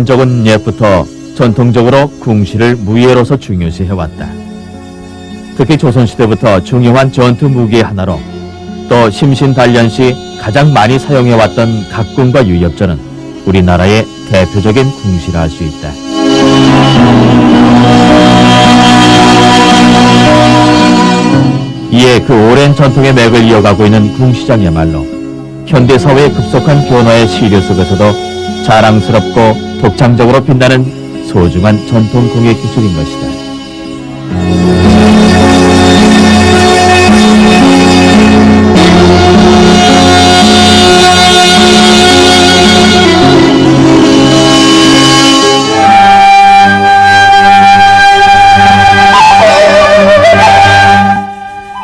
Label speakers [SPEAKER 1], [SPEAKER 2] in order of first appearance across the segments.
[SPEAKER 1] 민족은 옛부터 전통적으로 궁시를 무예로서 중요시해왔다. 특히 조선시대부터 중요한 전투 무기 하나로 또 심신단련 시 가장 많이 사용해왔던 각궁과 유엽전은 우리나라의 대표적인 궁시라 할 수 있다. 이에 그 오랜 전통의 맥을 이어가고 있는 궁시장이야말로 현대사회의 급속한 변화의 시류 속에서도 자랑스럽고 독창적으로 빛나는 소중한 전통 공예 기술인 것이다.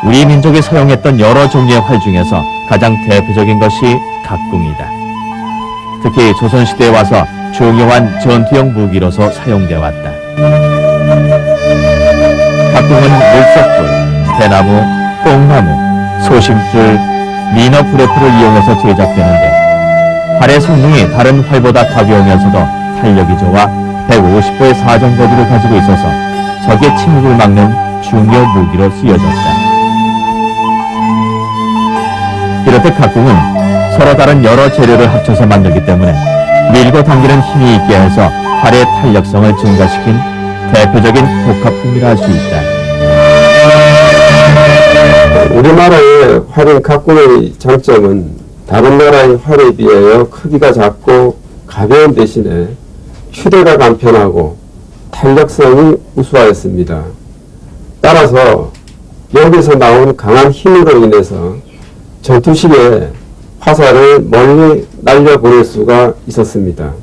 [SPEAKER 1] 우리 민족이 사용했던 여러 종류의 활 중에서 가장 대표적인 것이 각궁이다. 특히 조선시대에 와서 중요한 전투용 무기로서 사용되어 왔다. 각궁은 물석불, 대나무, 뽕나무, 소심줄, 미너 브레프를 이용해서 제작되는데 활의 성능이 다른 활보다 가벼우면서도 탄력이 좋아 150보의 사정거리를 가지고 있어서 적의 침입을 막는 중요 무기로 쓰여졌다. 이렇듯 각궁은 서로 다른 여러 재료를 합쳐서 만들기 때문에 밀고 당기는 힘이 있게 해서 활의 탄력성을 증가시킨 대표적인 복합궁이라 할 수 있다.
[SPEAKER 2] 우리나라의 활인 각궁의 장점은 다른 나라의 활에 비하여 크기가 작고 가벼운 대신에 휴대가 간편하고 탄력성이 우수하였습니다. 따라서 여기서 나온 강한 힘으로 인해서 전투 시에 화살을 멀리 날려보낼 수가 있었습니다.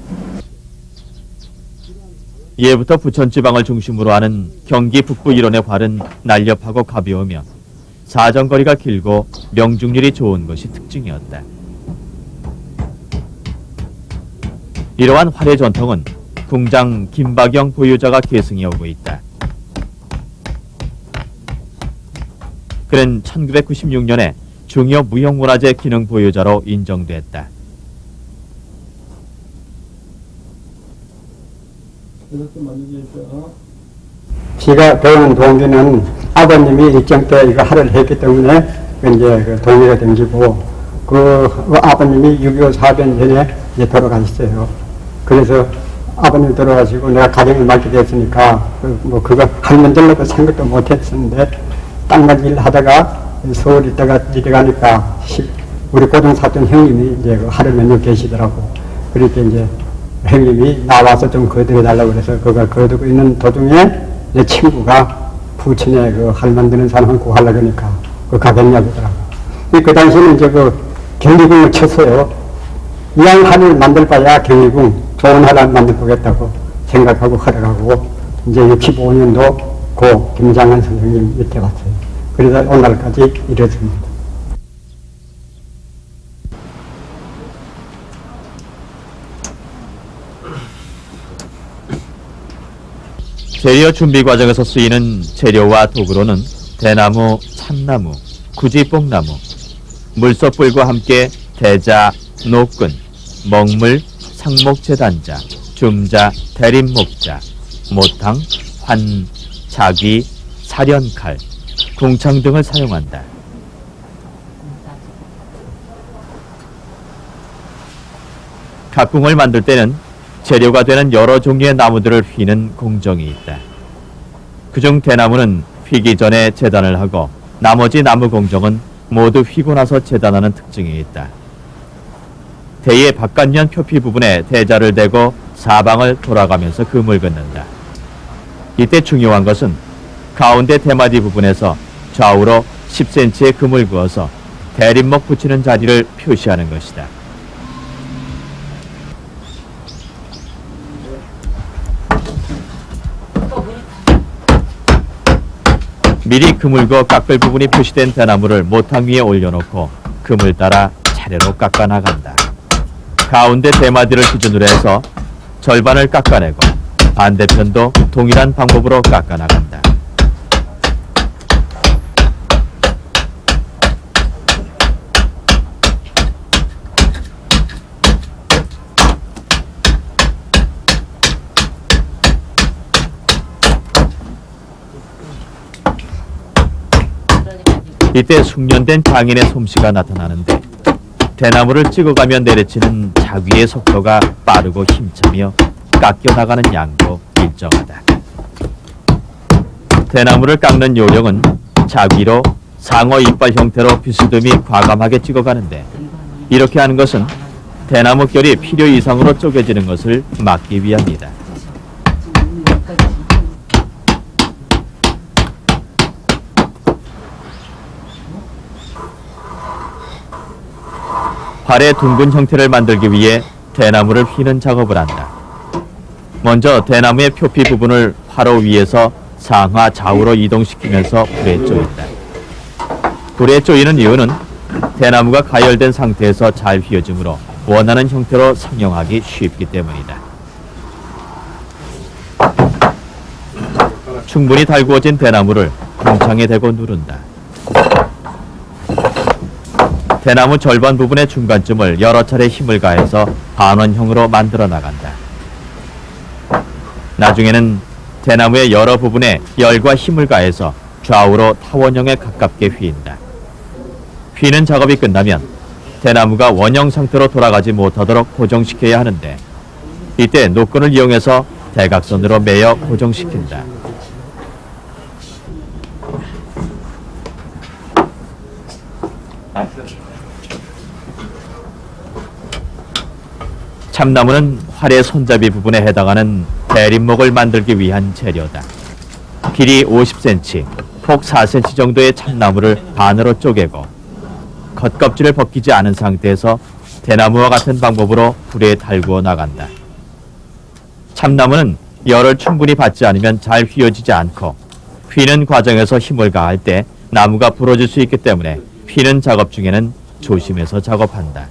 [SPEAKER 1] 예부터 부천 지방을 중심으로 하는 경기 북부 일원의 활은 날렵하고 가벼우며 사정거리가 길고 명중률이 좋은 것이 특징이었다. 이러한 활의 전통은 궁장 김박영 보유자가 계승해오고 있다. 그는 1996년에 중요 무형문화재 기능 보유자로 인정됐다.
[SPEAKER 3] 제가 배우는 동기는 아버님이 일정 때 이거 하를 했기 때문에 이제 그 동기가 댕기고 그 아버님이 6.25 사변 전에 이제 돌아가셨어요. 그래서 아버님 돌아가시고 내가 가정을 맡게 됐으니까 그거 할 만들려고 생각도 못 했었는데 땅만 일 하다가 서울 있다가 이래 가니까 우리 고등 사촌 형님이 이제 그 하루 몇 년 계시더라고. 그렇게 이제 형님이 나와서 좀 거둬 달라고 그래서 그걸 거두고 있는 도중에 내 친구가 부천에 그 할 만드는 사람을 구하려고 그러니까 그 가겠냐고 하더라고. 그 당시에는 이제 그 경리궁을 쳤어요. 이왕 하를 만들 바야 경리궁 좋은 하를 만들 보겠다고 생각하고 하려고 이제 65년도 고 김장한 선생님 밑에 갔어요. 그래서 오늘까지 이르습니다.
[SPEAKER 1] 재료 준비 과정에서 쓰이는 재료와 도구로는 대나무, 참나무, 구지뽕나무, 물소뿔과 함께 대자, 노끈, 먹물, 상목재단자, 줌자, 대림목자, 모탕, 환, 자기, 사련칼, 궁창 등을 사용한다. 각궁을 만들 때는 재료가 되는 여러 종류의 나무들을 휘는 공정이 있다. 그중 대나무는 휘기 전에 재단을 하고 나머지 나무 공정은 모두 휘고 나서 재단하는 특징이 있다. 대의 바깥면 표피 부분에 대자를 대고 사방을 돌아가면서 금을 긋는다. 이때 중요한 것은 가운데 대마디 부분에서 좌우로 10cm의 금을 그어서 대림목 붙이는 자리를 표시하는 것이다. 미리 금을 그어 깎을 부분이 표시된 대나무를 모탕 위에 올려놓고 금을 따라 차례로 깎아 나간다. 가운데 대마디를 기준으로 해서 절반을 깎아내고 반대편도 동일한 방법으로 깎아 나간다. 이때 숙련된 장인의 솜씨가 나타나는데 대나무를 찍어가며 내려치는 자귀의 속도가 빠르고 힘차며 깎여나가는 양도 일정하다. 대나무를 깎는 요령은 자귀로 상어 이빨 형태로 비스듬히 과감하게 찍어가는데 이렇게 하는 것은 대나무 결이 필요 이상으로 쪼개지는 것을 막기 위함이다. 활의 둥근 형태를 만들기 위해 대나무를 휘는 작업을 한다. 먼저 대나무의 표피 부분을 화로 위에서 상하 좌우로 이동시키면서 불에 쪼인다. 불에 쪼이는 이유는 대나무가 가열된 상태에서 잘 휘어지므로 원하는 형태로 성형하기 쉽기 때문이다. 충분히 달구어진 대나무를 공창에 대고 누른다. 대나무 절반 부분의 중간쯤을 여러 차례 힘을 가해서 반원형으로 만들어 나간다. 나중에는 대나무의 여러 부분에 열과 힘을 가해서 좌우로 타원형에 가깝게 휘인다. 휘는 작업이 끝나면 대나무가 원형 상태로 돌아가지 못하도록 고정시켜야 하는데 이때 노끈을 이용해서 대각선으로 매어 고정시킨다. 참나무는 활의 손잡이 부분에 해당하는 대림목을 만들기 위한 재료다. 길이 50cm, 폭 4cm 정도의 참나무를 반으로 쪼개고 겉껍질을 벗기지 않은 상태에서 대나무와 같은 방법으로 불에 달구어 나간다. 참나무는 열을 충분히 받지 않으면 잘 휘어지지 않고 휘는 과정에서 힘을 가할 때 나무가 부러질 수 있기 때문에 휘는 작업 중에는 조심해서 작업한다.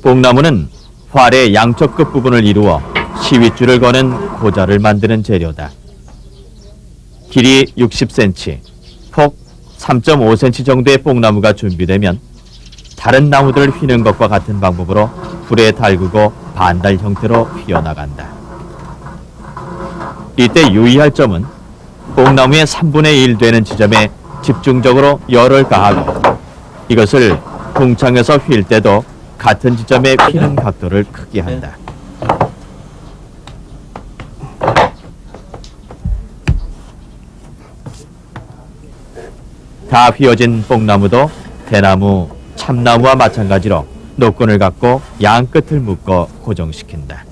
[SPEAKER 1] 뽕나무는 활의 양쪽 끝부분을 이루어 시윗줄을 거는 고자를 만드는 재료다. 길이 60cm, 폭 3.5cm 정도의 뽕나무가 준비되면 다른 나무들을 휘는 것과 같은 방법으로 불에 달구고 반달 형태로 휘어나간다. 이때 유의할 점은 뽕나무의 3분의 1 되는 지점에 집중적으로 열을 가하고 이것을 궁창에서 휠 때도 같은 지점에 휘는 각도를 크게 한다. 다 휘어진 뽕나무도 대나무, 참나무와 마찬가지로 노끈을 갖고 양 끝을 묶어 고정시킨다.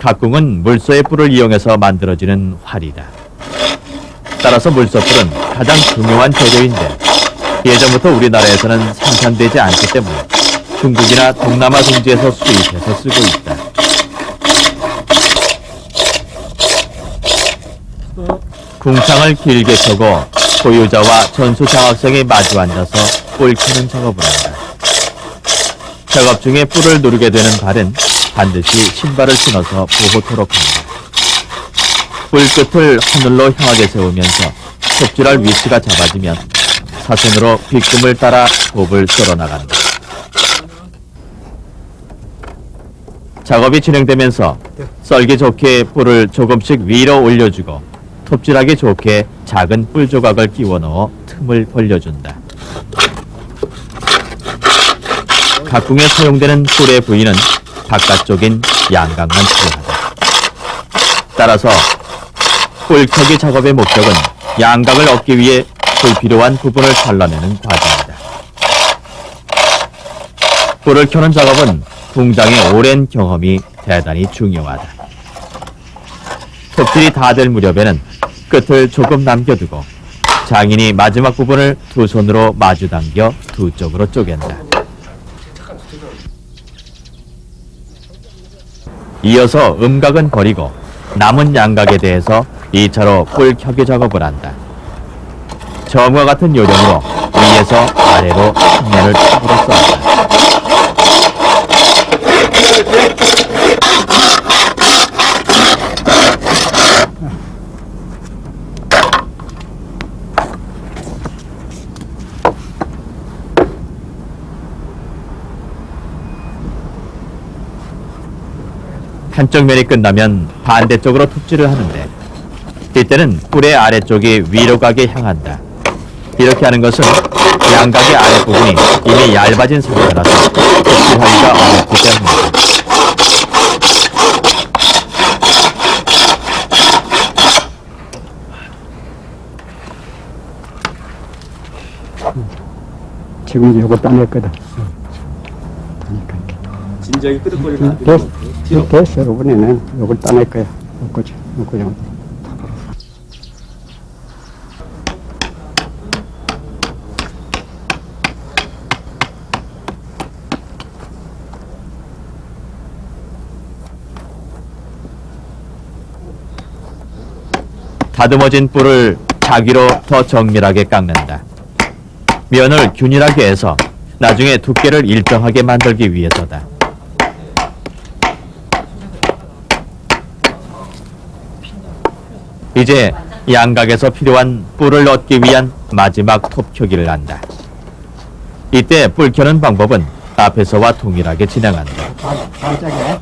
[SPEAKER 1] 각궁은 물소의 뿔을 이용해서 만들어지는 활이다. 따라서 물소뿔은 가장 중요한 재료인데 예전부터 우리나라에서는 생산되지 않기 때문에 중국이나 동남아 등지에서 수입해서 쓰고 있다. 궁창을 길게 켜고 소유자와 전수 장학생이 마주 앉아서 뿔 켜는 작업을 한다. 작업 중에 뿔을 누르게 되는 발은 반드시 신발을 신어서 보호토록 한다. 뿔 끝을 하늘로 향하게 세우면서 톱질할 위치가 잡아지면 사선으로 빗금을 따라 톱을 썰어 나간다. 작업이 진행되면서 썰기 좋게 뿔을 조금씩 위로 올려주고 톱질하기 좋게 작은 뿔 조각을 끼워 넣어 틈을 벌려준다. 각궁에 사용되는 뿔의 부위는 바깥쪽인 양각만 필요하다. 따라서 뿔켜기 작업의 목적은 양각을 얻기 위해 불필요한 부분을 잘라내는 과정이다. 뿔을 켜는 작업은 궁장의 오랜 경험이 대단히 중요하다. 톱질이 다 될 무렵에는 끝을 조금 남겨두고 장인이 마지막 부분을 두 손으로 마주 당겨 두 쪽으로 쪼갠다. 이어서 음각은 버리고 남은 양각에 대해서 2차로 뿔 켜기 작업을 한다. 처음과 같은 요령으로 위에서 아래로 측면을 톱으로 썰다. 한쪽 면이 끝나면 반대쪽으로 톱질을 하는데 이때는 뿔의 아래쪽이 위로 가게 향한다. 이렇게 하는 것은 양각의 아랫부분이 이미 얇아진 상태라서 톱질하기가 어렵기 때문이다.
[SPEAKER 3] 지금 요거 따냈거든.
[SPEAKER 4] 진작에 끄덕거리면 안
[SPEAKER 3] 됐,
[SPEAKER 4] 돼요.
[SPEAKER 3] 됐어. 이번에는 요걸 따낼 거야. 요거 좀.
[SPEAKER 1] 다듬어진 뿔을 자기로 더 정밀하게 깎는다. 면을 균일하게 해서 나중에 두께를 일정하게 만들기 위해서다. 이제 양각에서 필요한 뿔을 얻기 위한 마지막 톱켜기를 한다. 이때 뿔 켜는 방법은 앞에서와 동일하게 진행한다.
[SPEAKER 3] 반짝이야.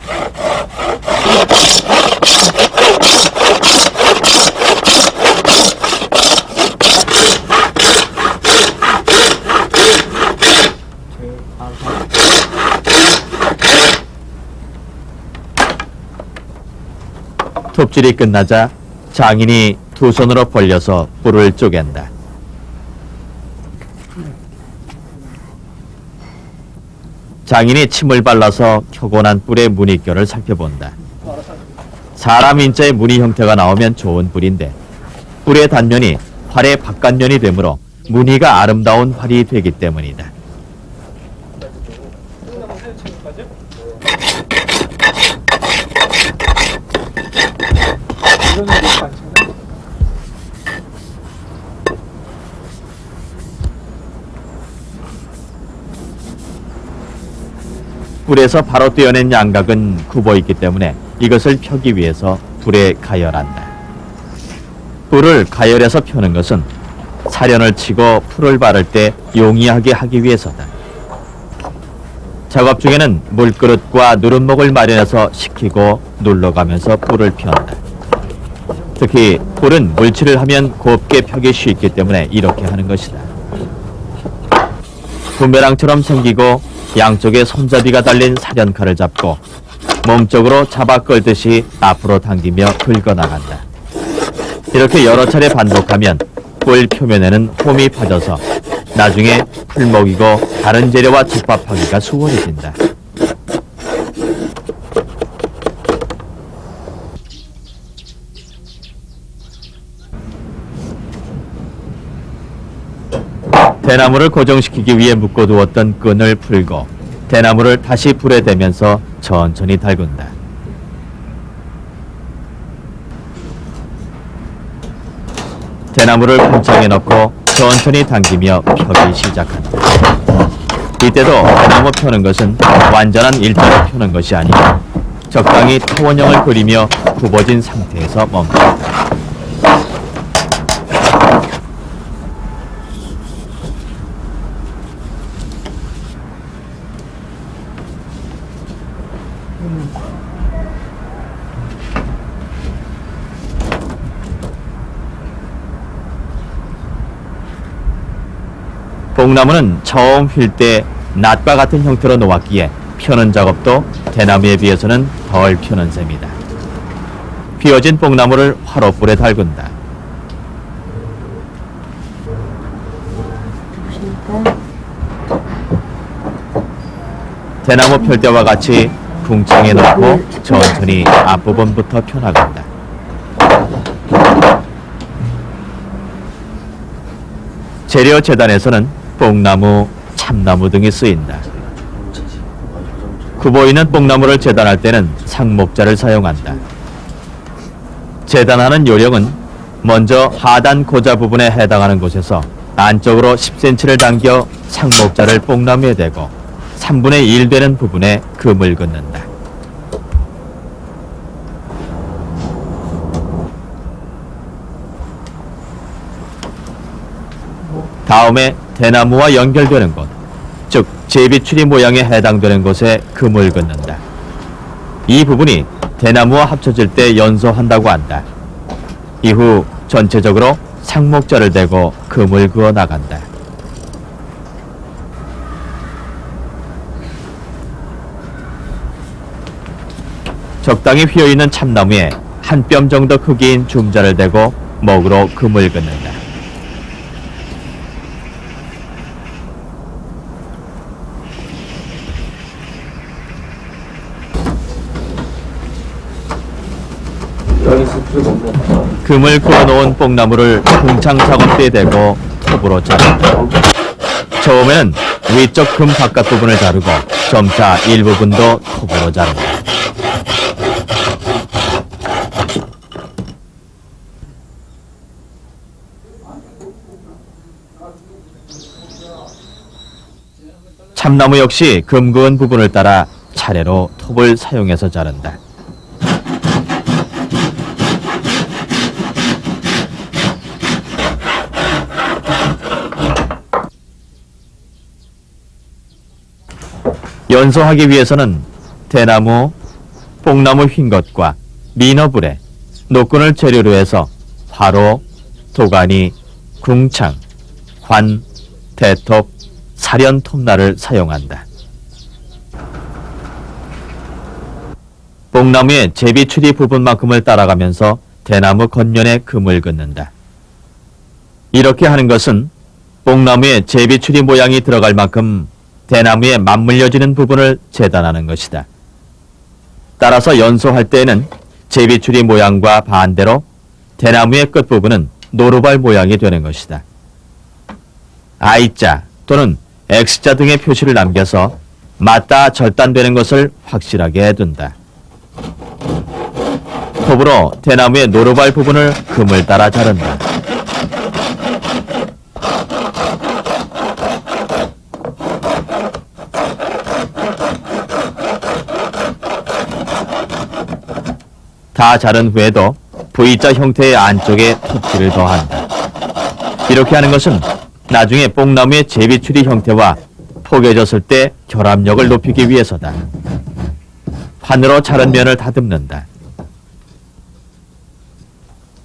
[SPEAKER 1] 톱질이 끝나자 장인이 두 손으로 벌려서 뿔을 쪼갠다. 장인이 침을 발라서 켜고 난 뿔의 무늬결을 살펴본다. 사람 인자의 무늬 형태가 나오면 좋은 뿔인데 뿔의 단면이 활의 바깥면이 되므로 무늬가 아름다운 활이 되기 때문이다. 뿔에서 바로 떼어낸 양각은 굽어 있기 때문에 이것을 펴기 위해서 불에 가열한다. 뿔을 가열해서 펴는 것은 사련을 치고 풀을 바를 때 용이하게 하기 위해서다. 작업 중에는 물그릇과 누름목을 마련해서 식히고 눌러가면서 뿔을 편다. 특히 뿔은 물칠을 하면 곱게 펴기 쉽기 때문에 이렇게 하는 것이다. 부메랑처럼 생기고 양쪽에 손잡이가 달린 사련칼을 잡고 몸쪽으로 잡아 끌듯이 앞으로 당기며 긁어나간다. 이렇게 여러 차례 반복하면 뿔 표면에는 홈이 파져서 나중에 풀목이고 다른 재료와 집합하기가 수월해진다. 대나무를 고정시키기 위해 묶어두었던 끈을 풀고 대나무를 다시 불에 대면서 천천히 달군다. 대나무를 품장에 넣고 천천히 당기며 펴기 시작한다. 이때도 대나무 펴는 것은 완전한 일자로 펴는 것이 아니고 적당히 타원형을 그리며 굽어진 상태에서 멈춘다. 뽕나무는 처음 휠 때 낫과 같은 형태로 놓았기에 펴는 작업도 대나무에 비해서는 덜 펴는 셈이다. 휘어진 뽕나무를 화로불에 달군다. 대나무 펼 때와 같이 궁창에 넣고 천천히 앞부분부터 펴나간다. 재료 재단에서는 뽕나무, 참나무 등이 쓰인다. 굽어있는 뽕나무를 재단할 때는 상목자를 사용한다. 재단하는 요령은 먼저 하단 고자 부분에 해당하는 곳에서 안쪽으로 10cm를 당겨 상목자를 뽕나무에 대고 3분의 1 되는 부분에 금을 긋는다. 다음에 대나무와 연결되는 곳, 즉 제비추리 모양에 해당되는 곳에 금을 긋는다. 이 부분이 대나무와 합쳐질 때 연소한다고 한다. 이후 전체적으로 상목자를 대고 금을 그어 나간다. 적당히 휘어있는 참나무에 한 뼘 정도 크기인 줌자를 대고 먹으로 금을 긋는다. 금을 그어놓은 뽕나무를 궁창 작업대에 대고 톱으로 자른다. 처음에는 위쪽 금 바깥 부분을 자르고 점차 일부분도 톱으로 자른다. 참나무 역시 금 그은 부분을 따라 차례로 톱을 사용해서 자른다. 연소하기 위해서는 대나무, 뽕나무 휜 것과 미너불에 노끈을 재료로 해서 화로, 도가니, 궁창, 관, 대톱, 사련 톱날을 사용한다. 뽕나무의 제비추리 부분만큼을 따라가면서 대나무 겉면에 금을 긋는다. 이렇게 하는 것은 뽕나무의 제비추리 모양이 들어갈 만큼 대나무에 맞물려지는 부분을 재단하는 것이다. 따라서 연소할 때에는 제비추리 모양과 반대로 대나무의 끝부분은 노루발 모양이 되는 것이다. I자 또는 X자 등의 표시를 남겨서 맞닿아 절단되는 것을 확실하게 해둔다. 톱으로 대나무의 노루발 부분을 금을 따라 자른다. 다 자른 후에도 V자 형태의 안쪽에 톱질을 더한다. 이렇게 하는 것은 나중에 뽕나무의 제비추리 형태와 포개졌을 때 결합력을 높이기 위해서다. 판으로 자른 면을 다듬는다.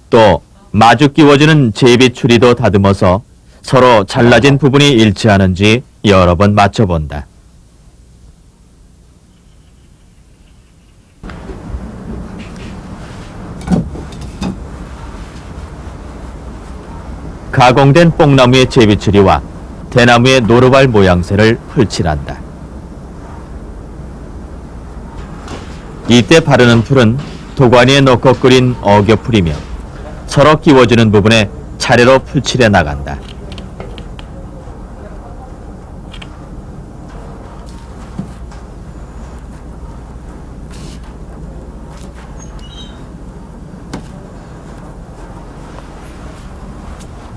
[SPEAKER 1] 또 마주 끼워지는 제비추리도 다듬어서 서로 잘라진 부분이 일치하는지 여러 번 맞춰본다. 가공된 뽕나무의 제비추리와 대나무의 노루발 모양새를 풀칠한다. 이때 바르는 풀은 도가니에 넣고 끓인 어겨풀이며 서로 끼워지는 부분에 차례로 풀칠해 나간다.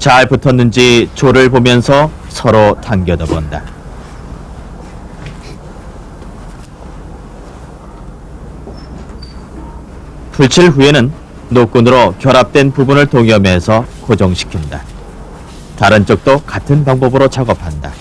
[SPEAKER 1] 잘 붙었는지 조를 보면서 서로 당겨다 본다. 풀칠 후에는 노끈으로 결합된 부분을 동여매서 고정시킨다. 다른 쪽도 같은 방법으로 작업한다.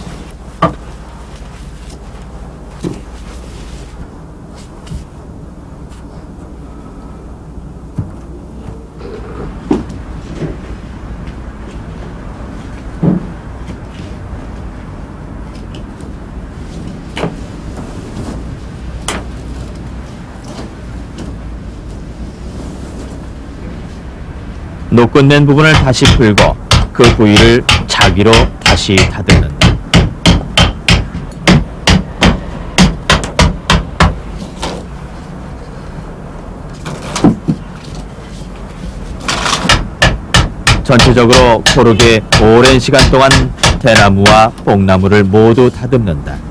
[SPEAKER 1] 노끈낸 부분을 다시 풀고 그 부위를 자기로 다시 다듬는다. 전체적으로 고르게 오랜 시간 동안 대나무와 뽕나무를 모두 다듬는다.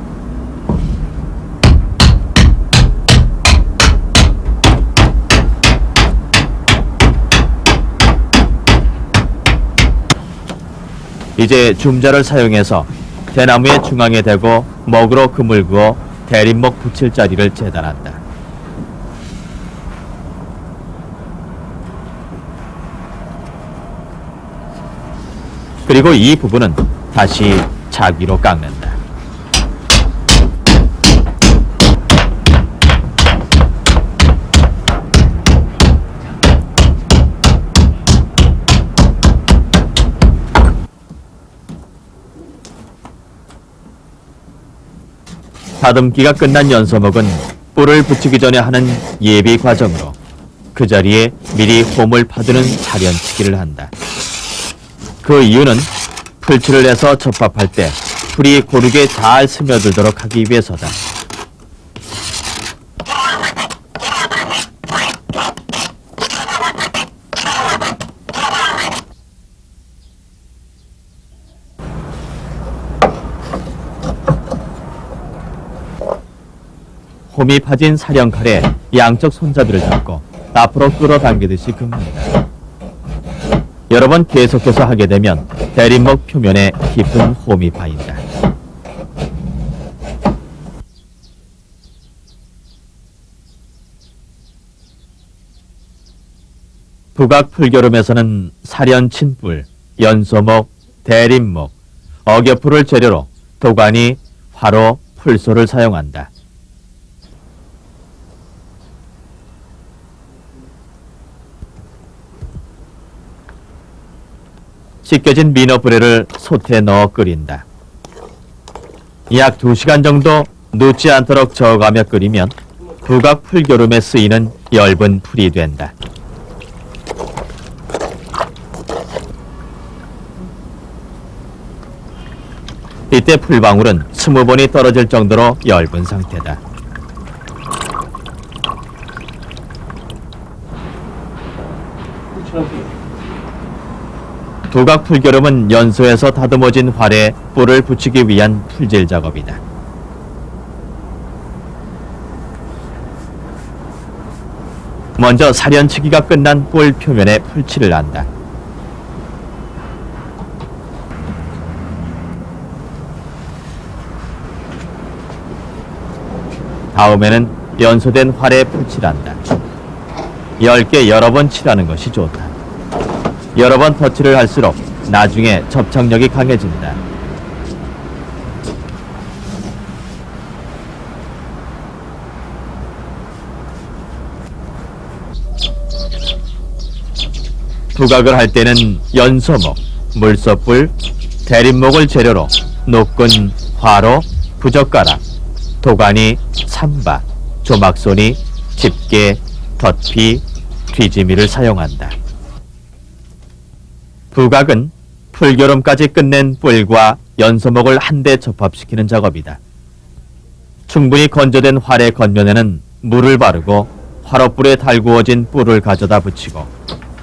[SPEAKER 1] 이제 줌자를 사용해서 대나무의 중앙에 대고 먹으로 금을 그어 대림목 붙일 자리를 재단한다. 그리고 이 부분은 다시 자기로 깎는다. 다듬기가 끝난 연서목은 뿔을 붙이기 전에 하는 예비 과정으로 그 자리에 미리 홈을 파두는 사련치기를 한다. 그 이유는 풀칠을 해서 접합할 때 풀이 고르게 잘 스며들도록 하기 위해서다. 홈이 파진 사령칼에 양쪽 손잡이를 잡고 앞으로 끌어당기듯이 긋는다. 여러 번 계속해서 하게 되면 대림목 표면에 깊은 홈이 파인다. 북악 풀겨름에서는 사련친 뿔, 연소목, 대림목, 어겨풀을 재료로 도가니, 화로, 풀소를 사용한다. 씻겨진 민어뿌레를 솥에 넣어 끓인다. 약 2시간 정도 눕지 않도록 저어가며 끓이면 북악 풀겨름에 쓰이는 엷은 풀이 된다. 이때 풀방울은 20번이 떨어질 정도로 엷은 상태다. 북악 풀겨름은 연소에서 다듬어진 활에 뿔을 붙이기 위한 풀질 작업이다. 먼저 사련치기가 끝난 뿔 표면에 풀칠을 한다. 다음에는 연소된 활에 풀칠한다. 10개 여러 번 칠하는 것이 좋다. 여러 번 터치를 할수록 나중에 접착력이 강해진다. 부각을 할 때는 연소목, 물소뿔, 대림목을 재료로 노끈, 화로, 부젓가락, 도가니, 삼바, 조막손이, 집게, 덧피, 뒤지미를 사용한다. 부각은 풀겨름까지 끝낸 뿔과 연소목을 한데 접합시키는 작업이다. 충분히 건조된 활의 겉면에는 물을 바르고 화로불에 달구어진 뿔을 가져다 붙이고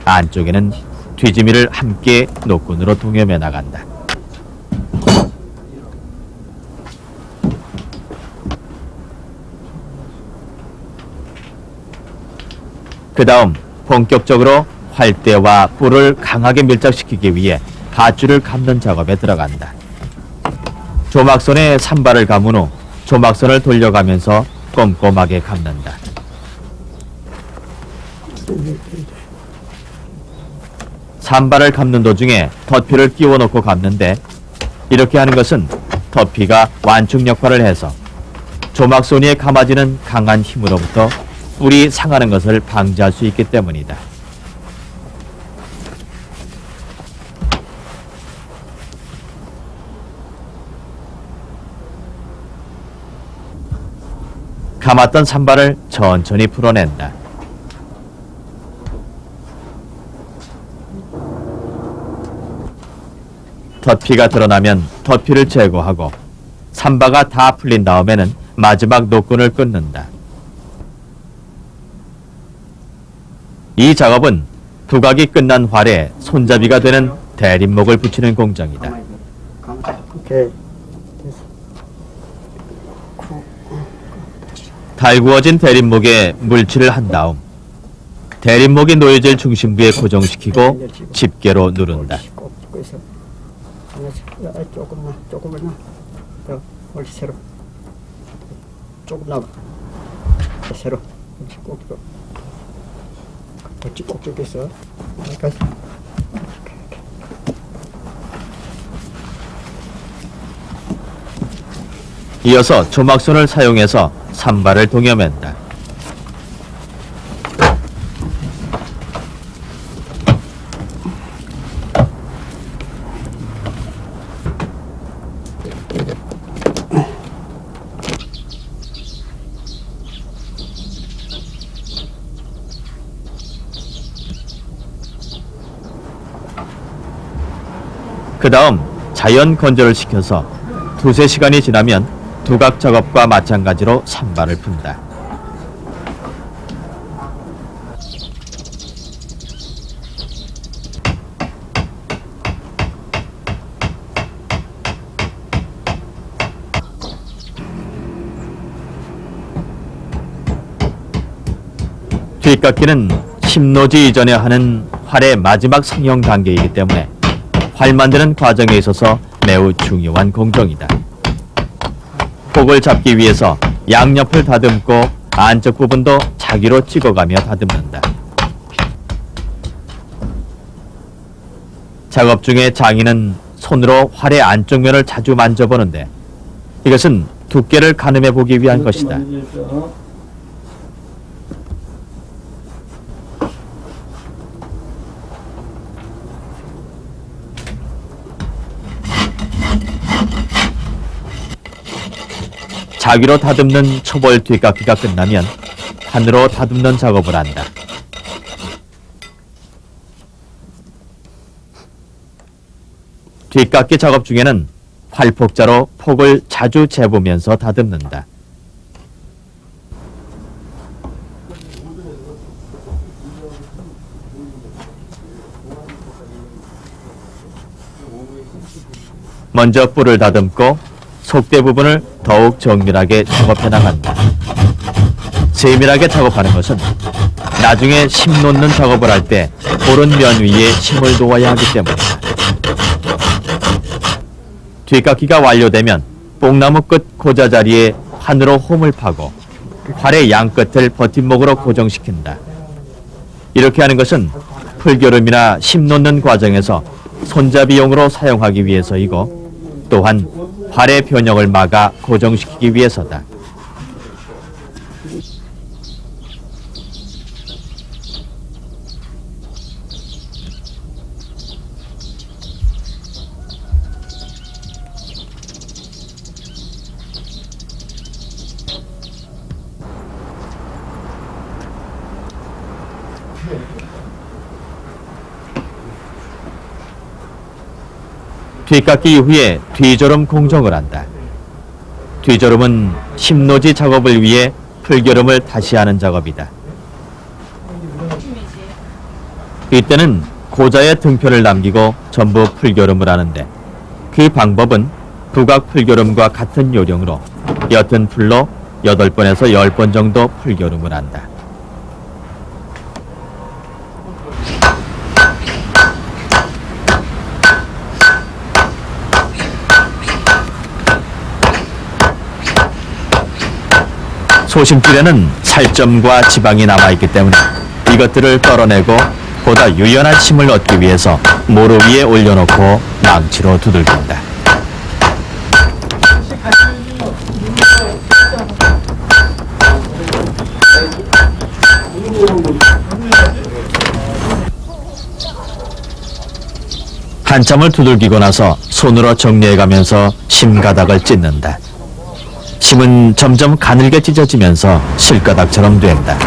[SPEAKER 1] 안쪽에는 뒤지미를 함께 노끈으로 동여매 나간다. 그 다음 본격적으로 활대와 뿔을 강하게 밀착시키기 위해 밧줄을 감는 작업에 들어간다. 조막선에 산발을 감은 후 조막선을 돌려가면서 꼼꼼하게 감는다. 산발을 감는 도중에 덧피를 끼워 넣고 감는데 이렇게 하는 것은 덧피가 완충 역할을 해서 조막소니에 감아지는 강한 힘으로부터 뿔이 상하는 것을 방지할 수 있기 때문이다. 감았던 산발을 천천히 풀어낸다. 덧피가 드러나면 덧피를 제거하고 산바가 다 풀린 다음에는 마지막 노끈을 끊는다. 이 작업은 부각이 끝난 활에 손잡이가 되는 대림목을 붙이는 공정이다.
[SPEAKER 3] 오케이.
[SPEAKER 1] 달구어진 대림목에 물칠을 한 다음 대림목이 놓여질 중심부에 고정시키고 집게로 누른다.
[SPEAKER 3] 조금만 더 옳지 새로 조금 나가 새로 꼭 쭉 있어 여기까지
[SPEAKER 1] 이어서 조막손을 사용해서 산발을 동여맨다. 그 다음 자연 건조를 시켜서 두세 시간이 지나면 두각 작업과 마찬가지로 산발을 푼다. 뒷깎이는 심노지 이전에 하는 활의 마지막 성형 단계이기 때문에 활 만드는 과정에 있어서 매우 중요한 공정이다. 폭을 잡기 위해서 양옆을 다듬고 안쪽 부분도 자기로 찍어가며 다듬는다. 작업 중에 장인은 손으로 활의 안쪽 면을 자주 만져보는데 이것은 두께를 가늠해 보기 위한 것이다. 자기로 다듬는 초벌 뒷깎이가 끝나면 판으로 다듬는 작업을 한다. 뒷깎이 작업 중에는 활폭자로 폭을 자주 재보면서 다듬는다. 먼저 뿔을 다듬고 속대 부분을 더욱 정밀하게 작업해 나간다. 세밀하게 작업하는 것은 나중에 심 놓는 작업을 할 때 고른 면 위에 심을 놓아야 하기 때문이다. 뒷깎이가 완료되면 뽕나무 끝 고자 자리에 환으로 홈을 파고 활의 양끝을 버팀목으로 고정시킨다. 이렇게 하는 것은 풀겨름이나 심 놓는 과정에서 손잡이용으로 사용하기 위해서이고 또한 활의 변형을 막아 고정시키기 위해서다. 뒷깎이 이후에 뒤저름 공정을 한다. 뒤저름은 심노지 작업을 위해 풀겨름을 다시 하는 작업이다. 이때는 고자의 등표를 남기고 전부 풀겨름을 하는데 그 방법은 부각 풀겨름과 같은 요령으로 옅은 풀로 8번에서 10번 정도 풀겨름을 한다. 소심줄에는 살점과 지방이 남아있기 때문에 이것들을 떨어내고 보다 유연한 심을 얻기 위해서 모루 위에 올려놓고 망치로 두들긴다. 한참을 두들기고 나서 손으로 정리해가면서 심가닥을 찢는다. 심은 점점 가늘게 찢어지면서 실가닥처럼 된다.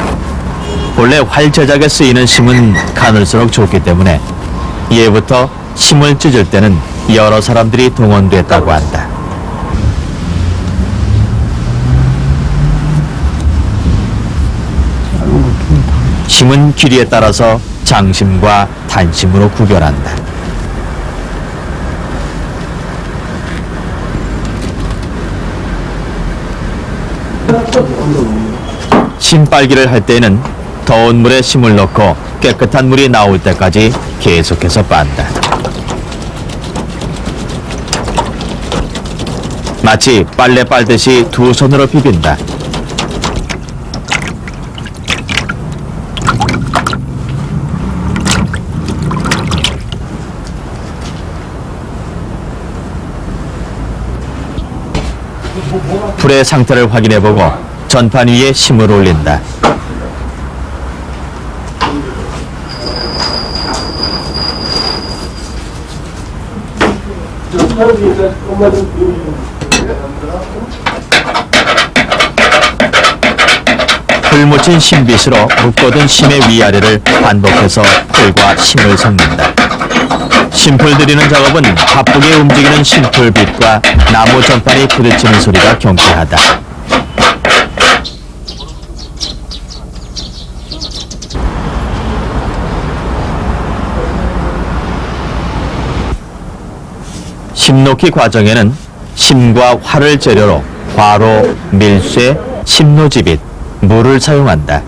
[SPEAKER 1] 본래 활 제작에 쓰이는 심은 가늘수록 좋기 때문에 이해부터 심을 찢을 때는 여러 사람들이 동원됐다고 한다. 심은 길이에 따라서 장심과 단심으로 구별한다. 심 빨기를 할 때는 더운 물에 심을 넣고 깨끗한 물이 나올 때까지 계속해서 빤다. 마치 빨래 빨듯이 두 손으로 비빈다. 불의 상태를 확인해보고 전판 위에 심을 올린다. 불 묻힌 심빗으로 묶어둔 심의 위아래를 반복해서 풀과 심을 섞는다. 심풀 들이는 작업은 바쁘게 움직이는 심풀빗과 나무 전판이 부딪히는 소리가 경쾌하다. 심 놓기 과정에는 심과 활을 재료로 화로, 밀쇠, 심노지빗, 물을 사용한다.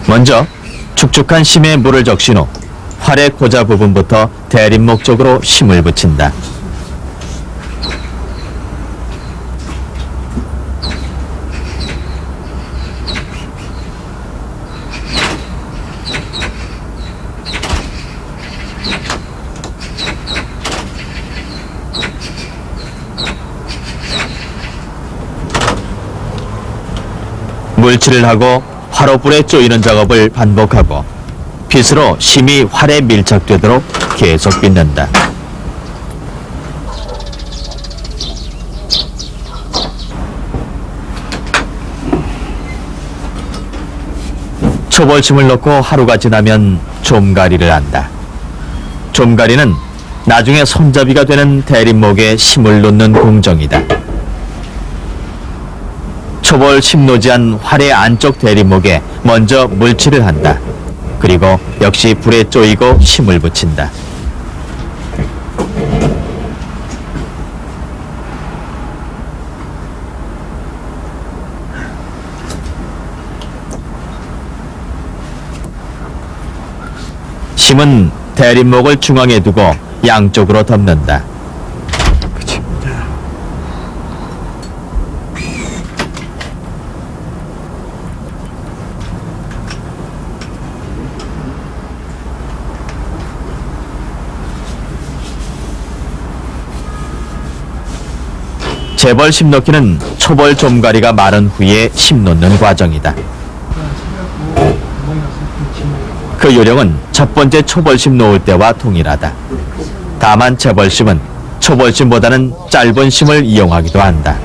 [SPEAKER 1] 먼저 축축한 심에 물을 적신 후 활의 고자 부분부터 대립목 쪽으로 심을 붙인다. 물칠을 하고 화로불에 쪼이는 작업을 반복하고 빗으로 심이 활에 밀착되도록 계속 빗는다. 초벌심을 넣고 하루가 지나면 좀가리를 한다. 좀가리는 나중에 손잡이가 되는 대립목에 심을 놓는 공정이다. 초벌 심노지한 활의 안쪽 대립목에 먼저 물칠을 한다. 그리고 역시 불에 쪼이고 심을 붙인다. 심은 대립목을 중앙에 두고 양쪽으로 덮는다. 재벌 심 넣기는 초벌 좀가리가 마른 후에 심 놓는 과정이다. 그 요령은 첫 번째 초벌심 놓을 때와 동일하다. 다만 재벌심은 초벌심보다는 짧은 심을 이용하기도 한다.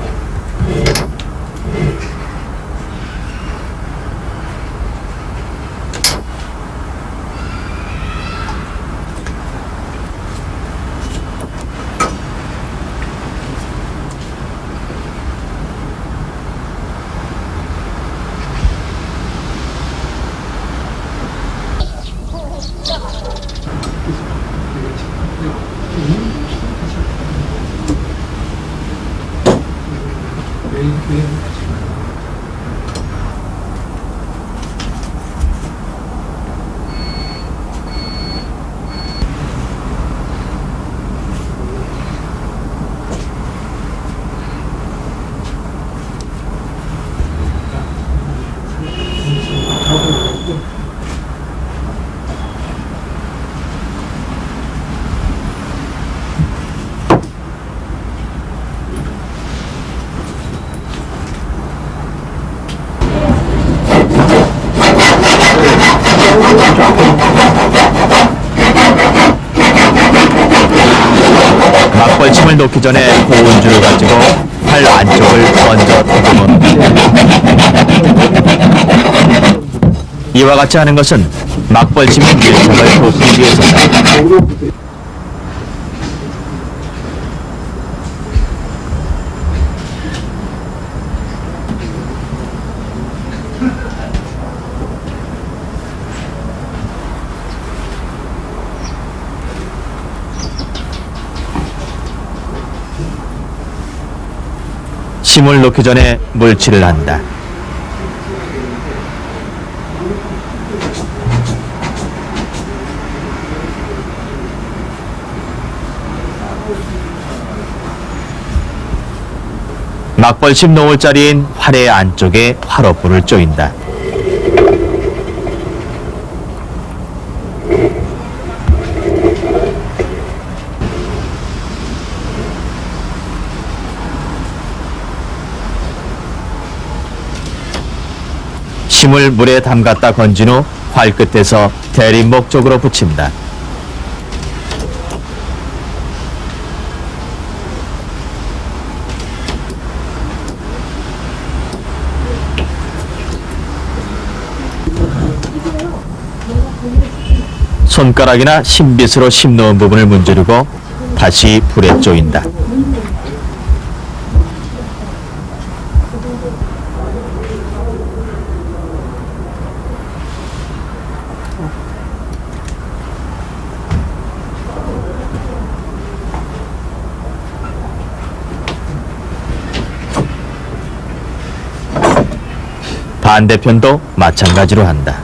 [SPEAKER 1] 막벌침을 놓기 전에 고운 줄을 가지고 팔 안쪽을 먼저 더듬어놓는다. 이와 같이 하는 것은 막벌침의 밀착을 돕기 위해서다. 심을 놓기 전에 물칠을 한다. 막벌심 놓을 자리인 활의 안쪽에 활업불을 쪼인다. 심을 물에 담갔다 건진 후 활 끝에서 대림목 쪽으로 붙인다. 손가락이나 신빗으로 심 놓은 부분을 문지르고 다시 불에 쪼인다. 반대편도 마찬가지로 한다.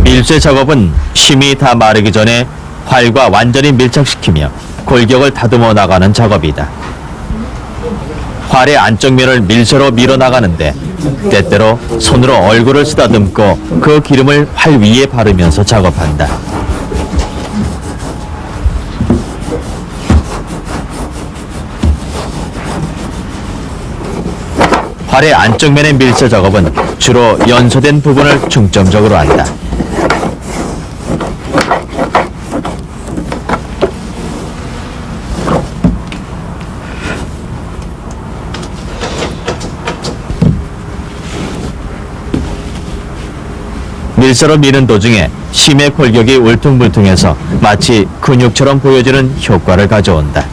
[SPEAKER 1] 밀쇠 작업은 심이 다 마르기 전에 활과 완전히 밀착시키며 골격을 다듬어 나가는 작업이다. 활의 안쪽 면을 밀쇠로 밀어 나가는데 때때로 손으로 얼굴을 쓰다듬고 그 기름을 활 위에 바르면서 작업한다. 활의 안쪽 면의 밀쇠 작업은 주로 연소된 부분을 중점적으로 한다. 밀쇠로 미는 도중에 심의 골격이 울퉁불퉁해서 마치 근육처럼 보여지는 효과를 가져온다.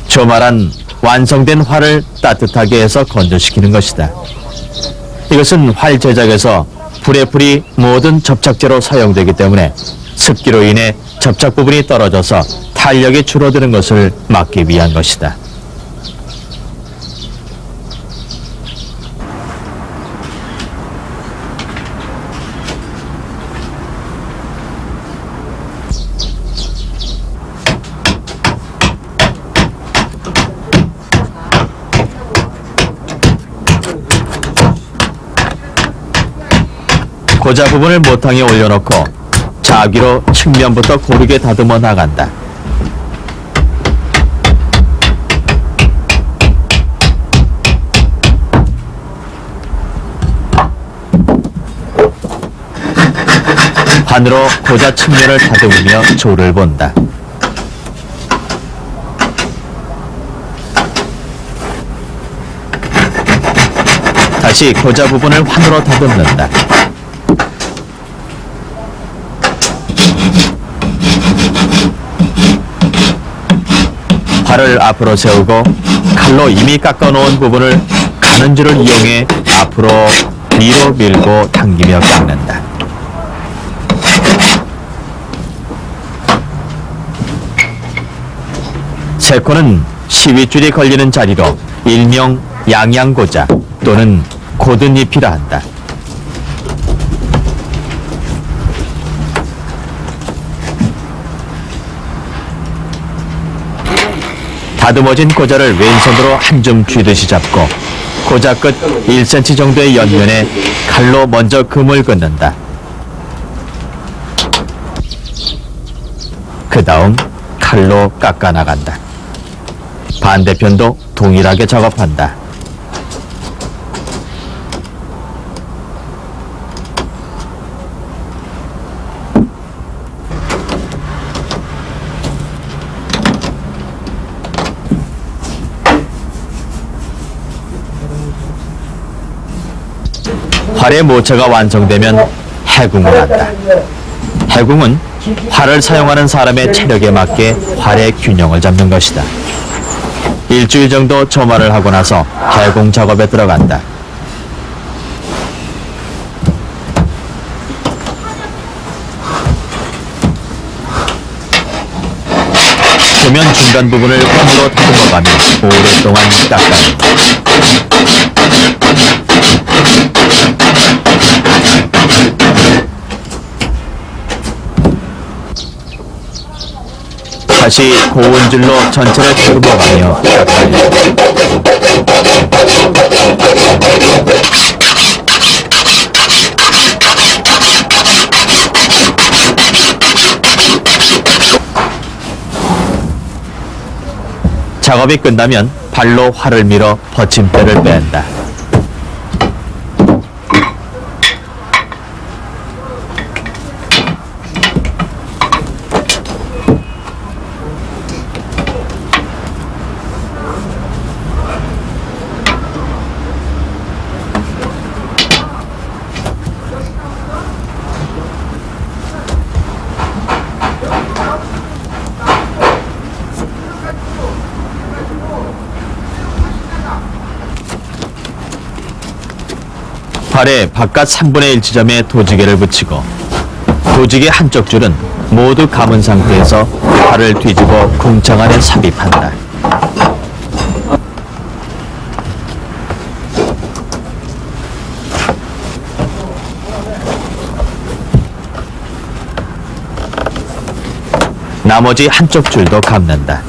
[SPEAKER 1] 조말한 완성된 활을 따뜻하게 해서 건조시키는 것이다. 이것은 활 제작에서 불의 불이 모든 접착제로 사용되기 때문에 습기로 인해 접착 부분이 떨어져서 탄력이 줄어드는 것을 막기 위한 것이다. 고자 부분을 모탕에 올려놓고 자귀로 측면부터 고르게 다듬어 나간다. 반으로 고자 측면을 다듬으며 조를 본다. 다시 고자 부분을 환으로 다듬는다. 활을 앞으로 세우고 칼로 이미 깎아놓은 부분을 가는줄을 이용해 앞으로 뒤로 밀고 당기며 깎는다. 세코는 시위줄이 걸리는 자리로 일명 양양고자 또는 고든잎이라 한다. 다듬어진 고자를 왼손으로 한 줌 쥐듯이 잡고 고자 끝 1cm 정도의 옆면에 칼로 먼저 금을 긋는다. 그 다음 칼로 깎아 나간다. 반대편도 동일하게 작업한다. 활의 모체가 완성되면 해궁을 한다. 해궁은 활을 사용하는 사람의 체력에 맞게 활의 균형을 잡는 것이다. 일주일 정도 조마를 하고 나서 해궁 작업에 들어간다. 그러면 중간 부분을 홈으로 다듬어가며 오랫동안 깎아낸다. 다시 고운 줄로 전체를 다듬어가며 깎아낸다. 작업이 끝나면 발로 활을 밀어 받침대를 뺀다. 활의 바깥 3분의 1 지점에 도지개를 붙이고 도지개 한쪽 줄은 모두 감은 상태에서 활을 뒤집어 궁창 안에 삽입한다. 나머지 한쪽 줄도 감는다.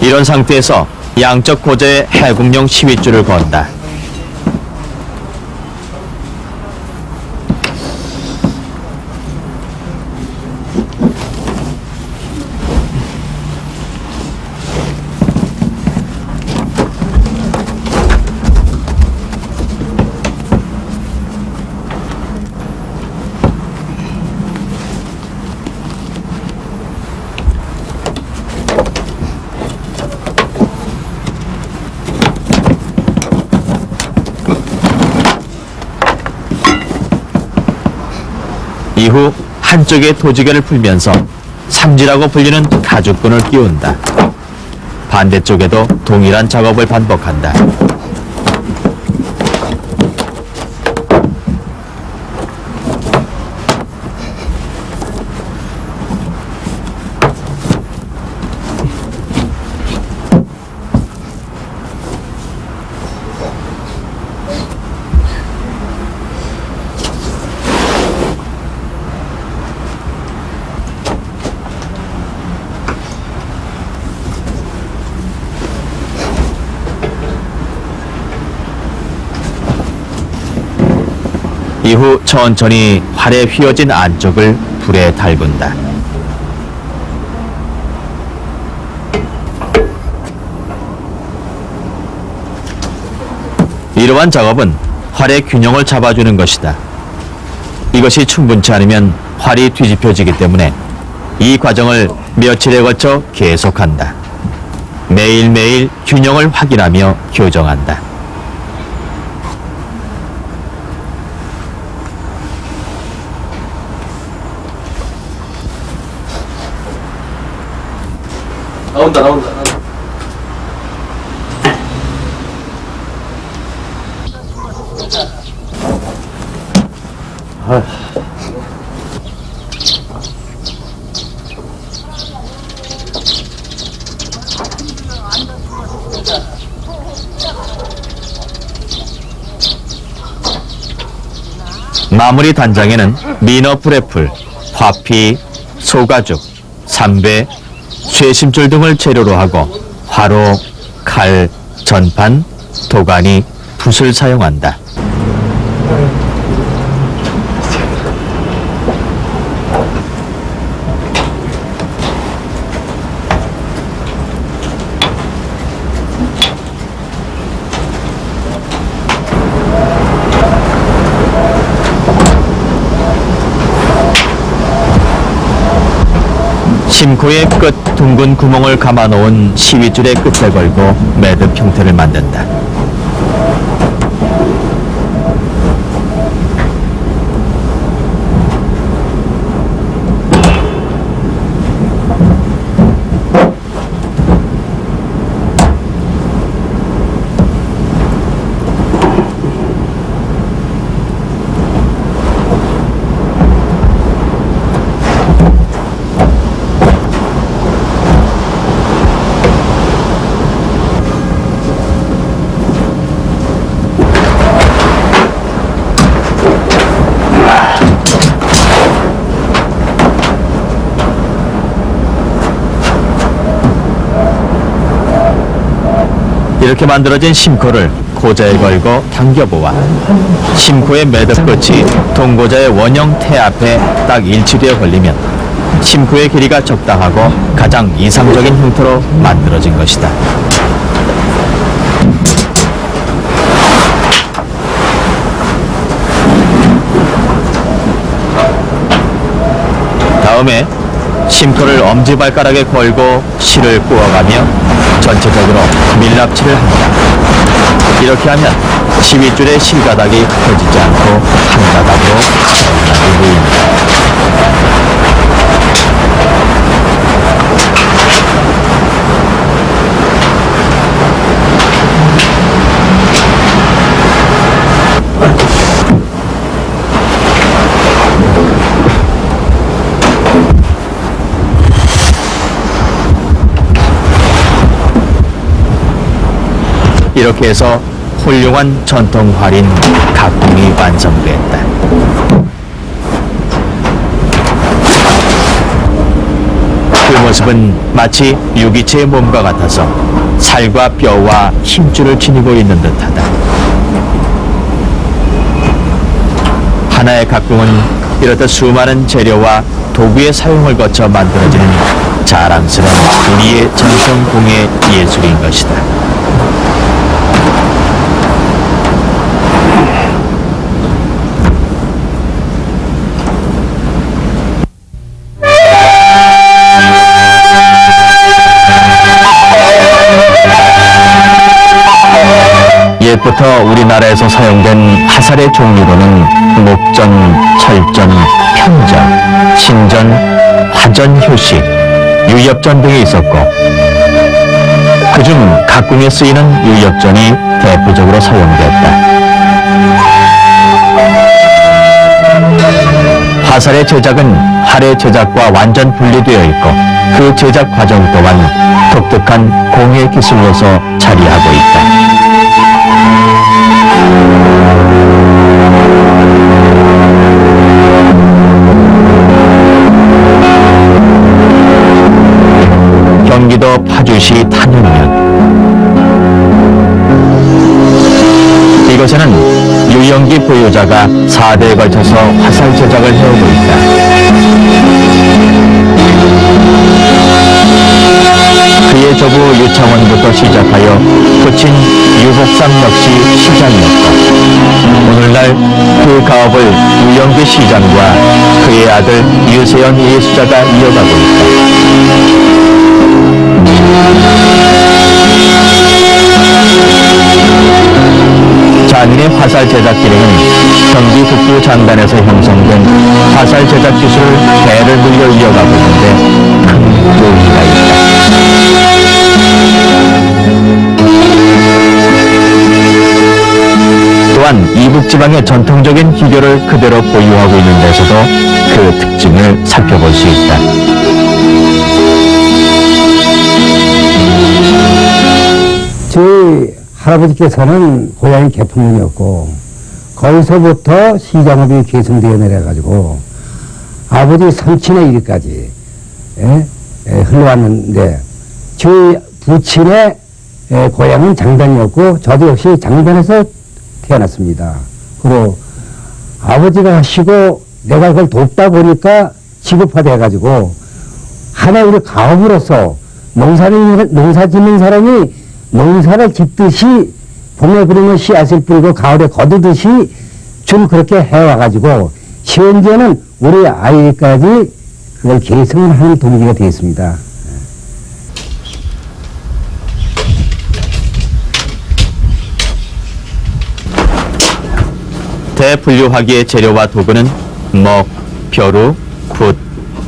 [SPEAKER 1] 이런 상태에서 양쪽 고제에 해국용 시위줄을 건다. 이후 한쪽에 도지개를 풀면서 삼지라고 불리는 가죽끈을 끼운다. 반대쪽에도 동일한 작업을 반복한다. 이후 천천히 활에 휘어진 안쪽을 불에 달군다. 이러한 작업은 활의 균형을 잡아주는 것이다. 이것이 충분치 않으면 활이 뒤집혀지기 때문에 이 과정을 며칠에 걸쳐 계속한다. 매일매일 균형을 확인하며 교정한다.
[SPEAKER 4] 나온다.
[SPEAKER 1] 마무리 단장에는 미너 프레풀, 화피, 소가죽, 삼배, 쇠심줄 등을 재료로 하고 화로, 칼, 전판, 도가니, 붓을 사용한다. 심코의 끝 둥근 구멍을 감아놓은 시위줄의 끝에 걸고 매듭 형태를 만든다. 이렇게 만들어진 심코를 고자에 걸고 당겨보아 심코의 매듭 끝이 동고자의 원형 태 앞에 딱 일치되어 걸리면 심코의 길이가 적당하고 가장 이상적인 형태로 만들어진 것이다. 다음에 심코를 엄지발가락에 걸고 실을 구워가며 전체적으로 밀랍칠을 합니다. 이렇게 하면 12줄의 실가닥이 펴지지 않고 한 가닥으로 정연하게 보입니다. 이렇게 해서 훌륭한 전통 활인 각궁이 완성됐다. 그 모습은 마치 유기체의 몸과 같아서 살과 뼈와 힘줄을 지니고 있는 듯하다. 하나의 각궁은 이렇듯 수많은 재료와 도구의 사용을 거쳐 만들어지는 자랑스러운 우리의 전통공예 예술인 것이다. 옛부터 우리나라에서 사용된 화살의 종류로는 목전, 철전, 편전, 신전, 화전, 효식, 유엽전 등이 있었고 그중 각궁에 쓰이는 유엽전이 대표적으로 사용됐다. 화살의 제작은 활의 제작과 완전 분리되어 있고 그 제작 과정 또한 독특한 공예 기술로서 자리하고 있다. 경기도 파주시 탄현면. 이곳에는 유영기 보유자가 4대에 걸쳐서 화살 제작을 해오고 있다. 그의 조부 유창원부터 시작하여 부친 유복삼 역시 시장이었고 오늘날 그 가업을 유영기 시장과 그의 아들 유세연 예수자가 이어가고 있다. 장인의 화살 제작 기능은 경기 북부 장단에서 형성된 화살 제작 기술을 대를 물려 이어가고 있는데 큰 의미가 있다. 또한 이북지방의 전통적인 기교를 그대로 보유하고 있는 데서도 그 특징을 살펴볼 수 있다.
[SPEAKER 5] 저희 할아버지께서는 고향이 개풍문이었고 거기서부터 시장업이 계승되어 내려가지고 아버지 삼친의 일까지 흘러왔는데 저희 부친의 고향은 장단이었고 저도 역시 장단에서 태어났습니다. 그리고 아버지가 하시고 내가 그걸 돕다 보니까 지급화돼가지고 하나의 우리 가업으로서 농사 짓는 사람이 농사를 짓듯이 봄에 그러면 씨앗을 뿌리고 가을에 거두듯이 좀 그렇게 해와가지고 현재는 우리 아이까지 그걸 계승을 하는 동기가 되었습니다.
[SPEAKER 1] 대분류화기의 재료와 도구는 먹, 벼루, 굿,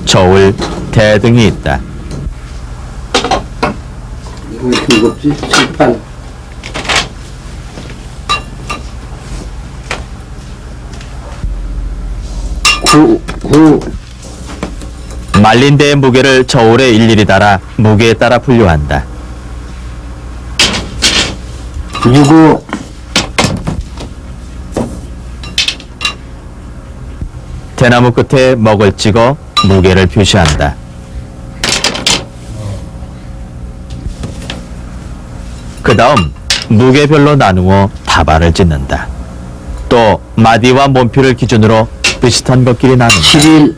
[SPEAKER 1] 저울, 대 등이 있다.
[SPEAKER 2] 왜 이렇게 무겁지? 칠판. 구.
[SPEAKER 1] 말린 데의 무게를 저울에 일일이 달아 무게에 따라 분류한다.
[SPEAKER 2] 유구.
[SPEAKER 1] 대나무 끝에 먹을 찍어 무게를 표시한다. 그 다음 무게별로 나누어 다발을 짓는다. 또 마디와 몸표를 기준으로 비슷한 것끼리 나눈다.
[SPEAKER 2] 11,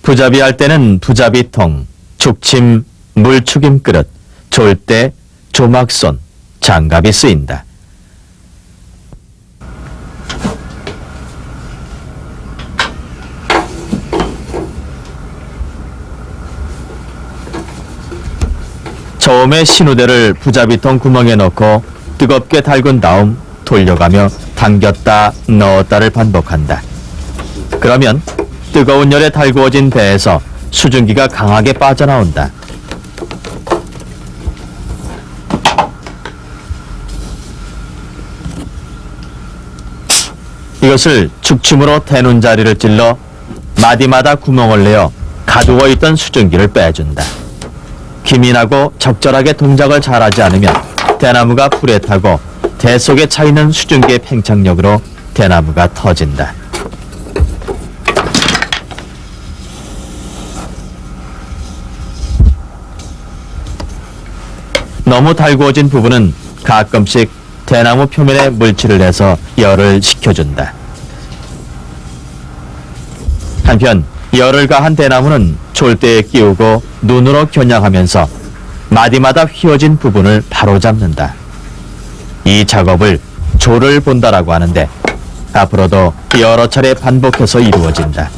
[SPEAKER 1] 부잡이 할 때는 부잡이통, 죽침, 물축임 그릇, 졸대, 조막손, 장갑이 쓰인다. 처음에 신우대를 부잡이통 구멍에 넣고 뜨겁게 달군 다음 돌려가며 당겼다 넣었다를 반복한다. 그러면 뜨거운 열에 달구어진 배에서 수증기가 강하게 빠져나온다. 이것을 죽침으로 대눈 자리를 찔러 마디마다 구멍을 내어 가두어 있던 수증기를 빼준다. 기민하고 적절하게 동작을 잘하지 않으면 대나무가 불에 타고 대 속에 차있는 수증기의 팽창력으로 대나무가 터진다. 너무 달구어진 부분은 가끔씩 대나무 표면에 물칠을 해서 열을 식혀준다. 한편 열을 가한 대나무는 졸대에 끼우고 눈으로 겨냥하면서 마디마다 휘어진 부분을 바로잡는다. 이 작업을 조를 본다라고 하는데 앞으로도 여러 차례 반복해서 이루어진다.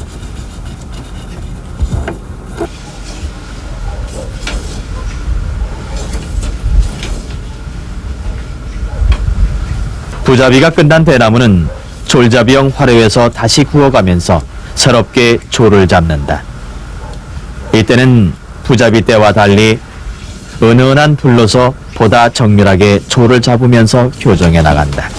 [SPEAKER 1] 부잡이가 끝난 대나무는 졸잡이형 화로에서 다시 구워가면서 새롭게 조를 잡는다. 이때는 부잡이 때와 달리 은은한 불로서 보다 정밀하게 조를 잡으면서 교정해 나간다.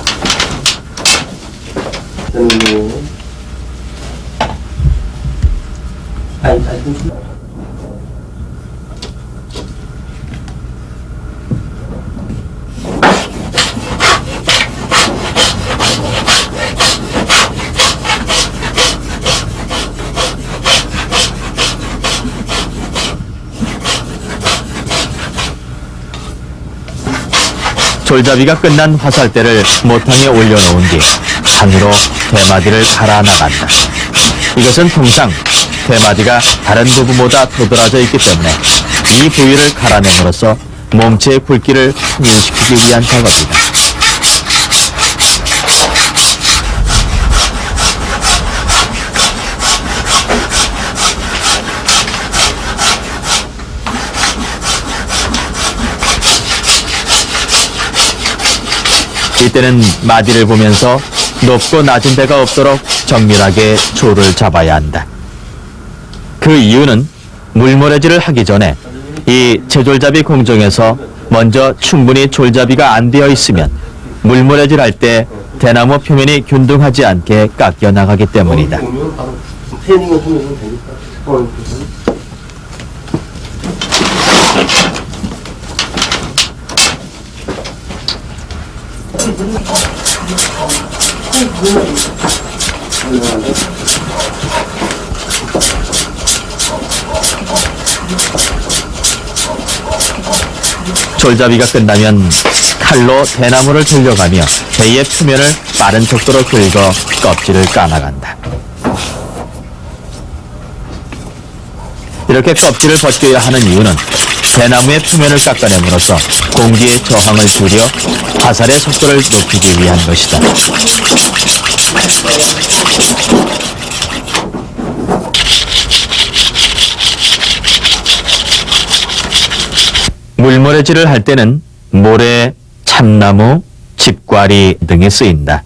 [SPEAKER 1] 졸잡이가 끝난 화살대를 모탕에 올려놓은 뒤 상으로 대마디를 갈아 나간다. 이것은 통상 대마디가 다른 부분보다 도드라져 있기 때문에 이 부위를 갈아냄으로써 몸체의 굵기를 통일시키기 위한 작업이다. 이때는 마디를 보면서 높고 낮은 데가 없도록 정밀하게 조를 잡아야 한다. 그 이유는 물모래질을 하기 전에 이 제졸잡이 공정에서 먼저 충분히 졸잡이가 안 되어 있으면 물모래질 할 때 대나무 표면이 균등하지 않게 깎여 나가기 때문이다.
[SPEAKER 2] 트레이닝을 하면 되니까.
[SPEAKER 1] 졸잡이가 끝나면 칼로 대나무를 돌려가며 배의 표면을 빠른 속도로 긁어 껍질을 까나간다. 이렇게 껍질을 벗겨야 하는 이유는 대나무의 표면을 깎아냄으로써 공기의 저항을 줄여 화살의 속도를 높이기 위한 것이다. 물모래질을 할 때는 모래, 참나무, 집과리 등이 쓰인다.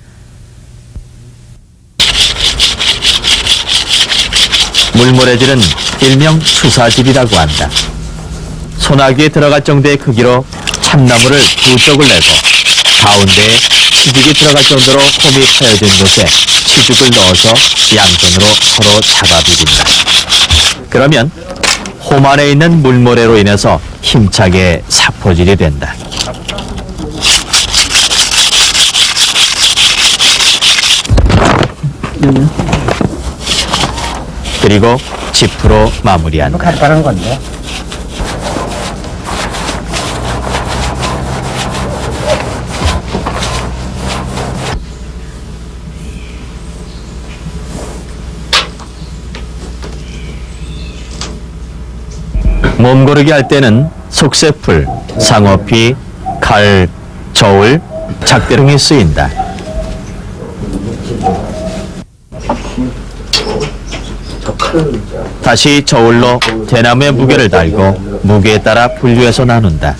[SPEAKER 1] 물모래질은 일명 수사질이라고 한다. 소나기에 들어갈 정도의 크기로 참나무를 두 쪽을 내고 가운데에 치죽이 들어갈 정도로 홈이 파여진 곳에 치죽을 넣어서 양손으로 서로 잡아 비빈다. 그러면 홈 안에 있는 물모래로 인해서 힘차게 사포질이 된다. 그리고 지프로 마무리한다.
[SPEAKER 5] 간단한 건데.
[SPEAKER 1] 몸고르기 할 때는 속세풀, 상어피, 칼, 저울, 작대 등이 쓰인다. 다시 저울로 대나무의 무게를 달고 무게에 따라 분류해서 나눈다.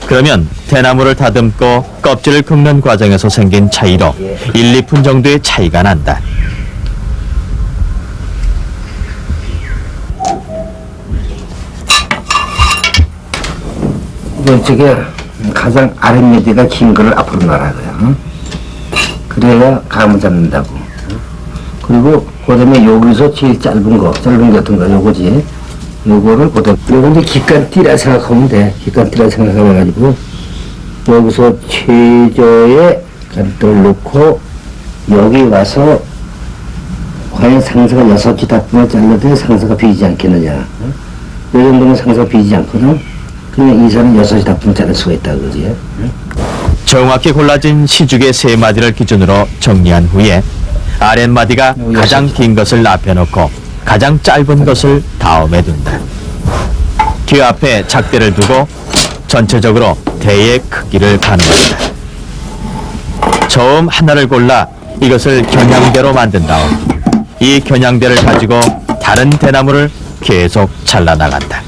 [SPEAKER 1] 그러면 대나무를 다듬고 껍질을 긁는 과정에서 생긴 차이로 1, 2푼 정도의 차이가 난다.
[SPEAKER 6] 저게 가장 아랫매대가 긴 거를 앞으로 놔라고요. 응? 그래야 감을 잡는다고. 그리고 그다음에 여기서 제일 짧은 거 어떤 거 요거지. 요거를 요거 이제 기간띠라 생각하면 돼. 기간띠라 생각해가지고 여기서 최저의 간ጥ를 놓고 여기 와서 과연 상사가 6지다분을 잘라도 상사가 비지 않겠느냐. 응? 요 정도면 상사가 비지 않거든. 그냥 이 사람은 6지다분 자를 수가 있다 그러지. 응?
[SPEAKER 1] 정확히 골라진 시죽의 3마디를 기준으로 정리한 후에 아랫마디가 가장 긴 것을 앞에 놓고 가장 짧은 것을 다음에 둔다. 그 앞에 작대를 두고 전체적으로 대의 크기를 가늠한다. 처음 하나를 골라 이것을 겨냥대로 만든 다음 이 겨냥대를 가지고 다른 대나무를 계속 잘라나간다.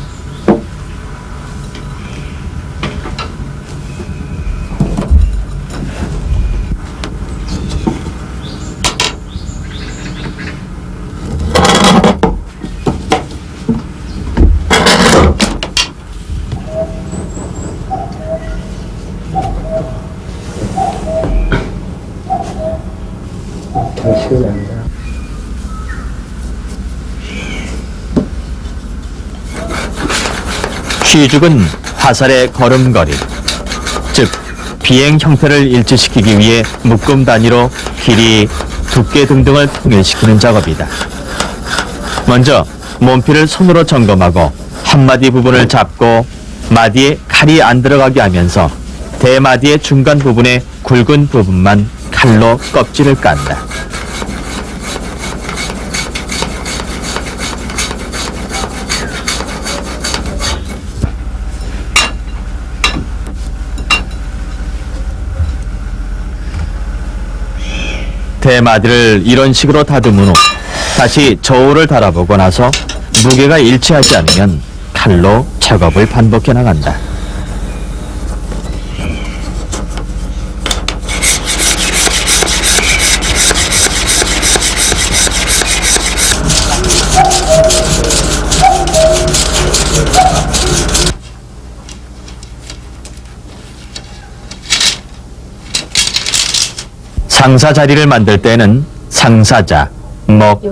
[SPEAKER 1] 시죽은 화살의 걸음걸이, 즉 비행 형태를 일치시키기 위해 묶음 단위로 길이, 두께 등등을 통일시키는 작업이다. 먼저 몸피를 손으로 점검하고 한마디 부분을 잡고 마디에 칼이 안 들어가게 하면서 대마디의 중간 부분에 굵은 부분만 칼로 껍질을 깐다. 대마디를 이런 식으로 다듬은 후 다시 저울을 달아보고 나서 무게가 일치하지 않으면 칼로 작업을 반복해 나간다. 상사 자리를 만들 때는 상사자, 목,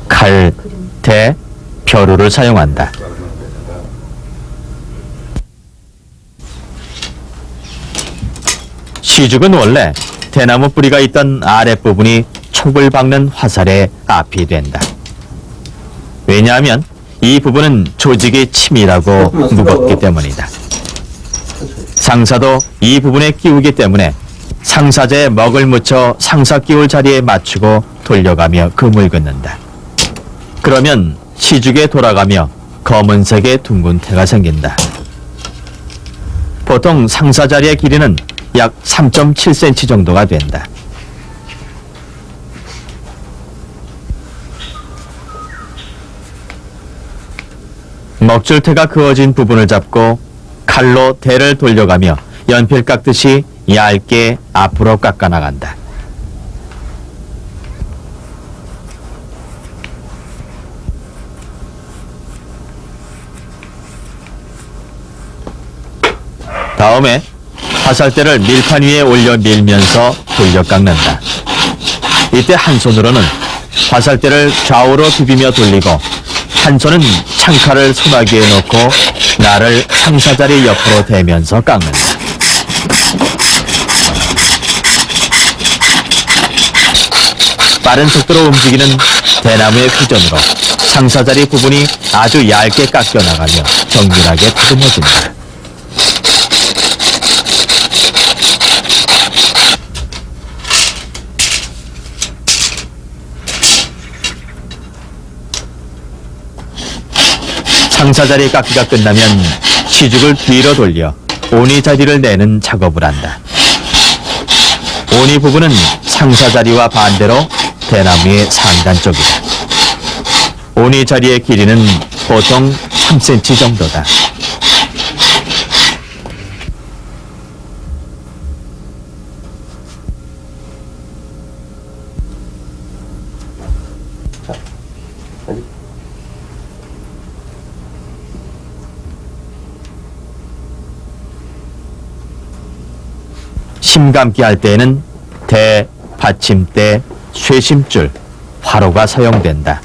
[SPEAKER 1] 칼, 대, 벼루를 사용한다. 시죽은 원래 대나무 뿌리가 있던 아랫부분이 촉을 박는 화살의 앞이 된다. 왜냐하면 이 부분은 조직이 치밀하고 무겁기 때문이다. 상사도 이 부분에 끼우기 때문에 상사자에 먹을 묻혀 상사 끼울 자리에 맞추고 돌려가며 금을 긋는다. 그러면 시죽에 돌아가며 검은색의 둥근 태가 생긴다. 보통 상사 자리의 길이는 약 3.7cm 정도가 된다. 먹줄태가 그어진 부분을 잡고 칼로 대를 돌려가며 연필 깎듯이 얇게 앞으로 깎아 나간다. 다음에 화살대를 밀판 위에 올려 밀면서 돌려 깎는다. 이때 한 손으로는 화살대를 좌우로 비비며 돌리고 한 손은 창칼을 손아귀에 놓고 날을 상사자리 옆으로 대면서 깎는다. 빠른 속도로 움직이는 대나무의 휘전으로 상사자리 부분이 아주 얇게 깎여 나가며 정밀하게 다듬어진다. 상사자리 깎기가 끝나면 시죽을 뒤로 돌려 오니 자리를 내는 작업을 한다. 오니 부분은 상사자리와 반대로 대나무의 상단 쪽이다. 오니 자리의 길이는 보통 3cm 정도다. 심감기 할 때에는 대, 받침대, 쇠심줄, 화로가 사용된다.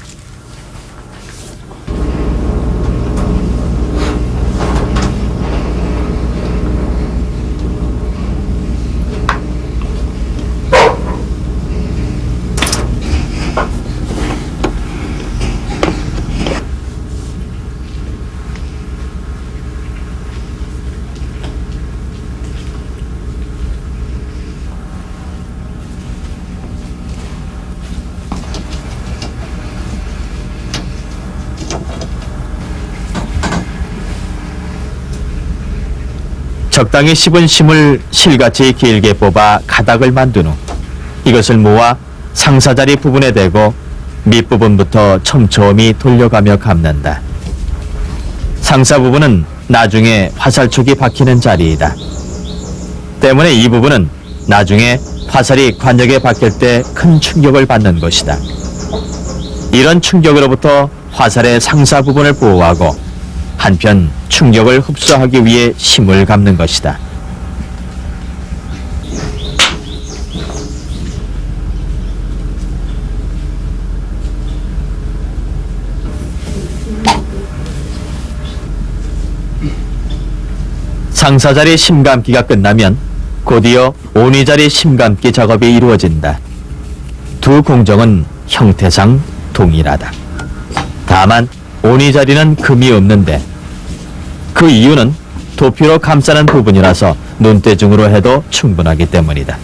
[SPEAKER 1] 적당히 씹은 심을 실같이 길게 뽑아 가닥을 만든 후 이것을 모아 상사자리 부분에 대고 밑부분부터 촘촘히 돌려가며 감는다. 상사 부분은 나중에 화살촉이 박히는 자리이다. 때문에 이 부분은 나중에 화살이 관역에 박힐 때 큰 충격을 받는 것이다. 이런 충격으로부터 화살의 상사 부분을 보호하고 한편 충격을 흡수하기 위해 심을 감는 것이다. 상사자리 심감기가 끝나면 곧이어 오니자리 심감기 작업이 이루어진다. 두 공정은 형태상 동일하다. 다만 오니자리는 금이 없는데 그 이유는 도피로 감싸는 부분이라서 눈대중으로 해도 충분하기 때문이다.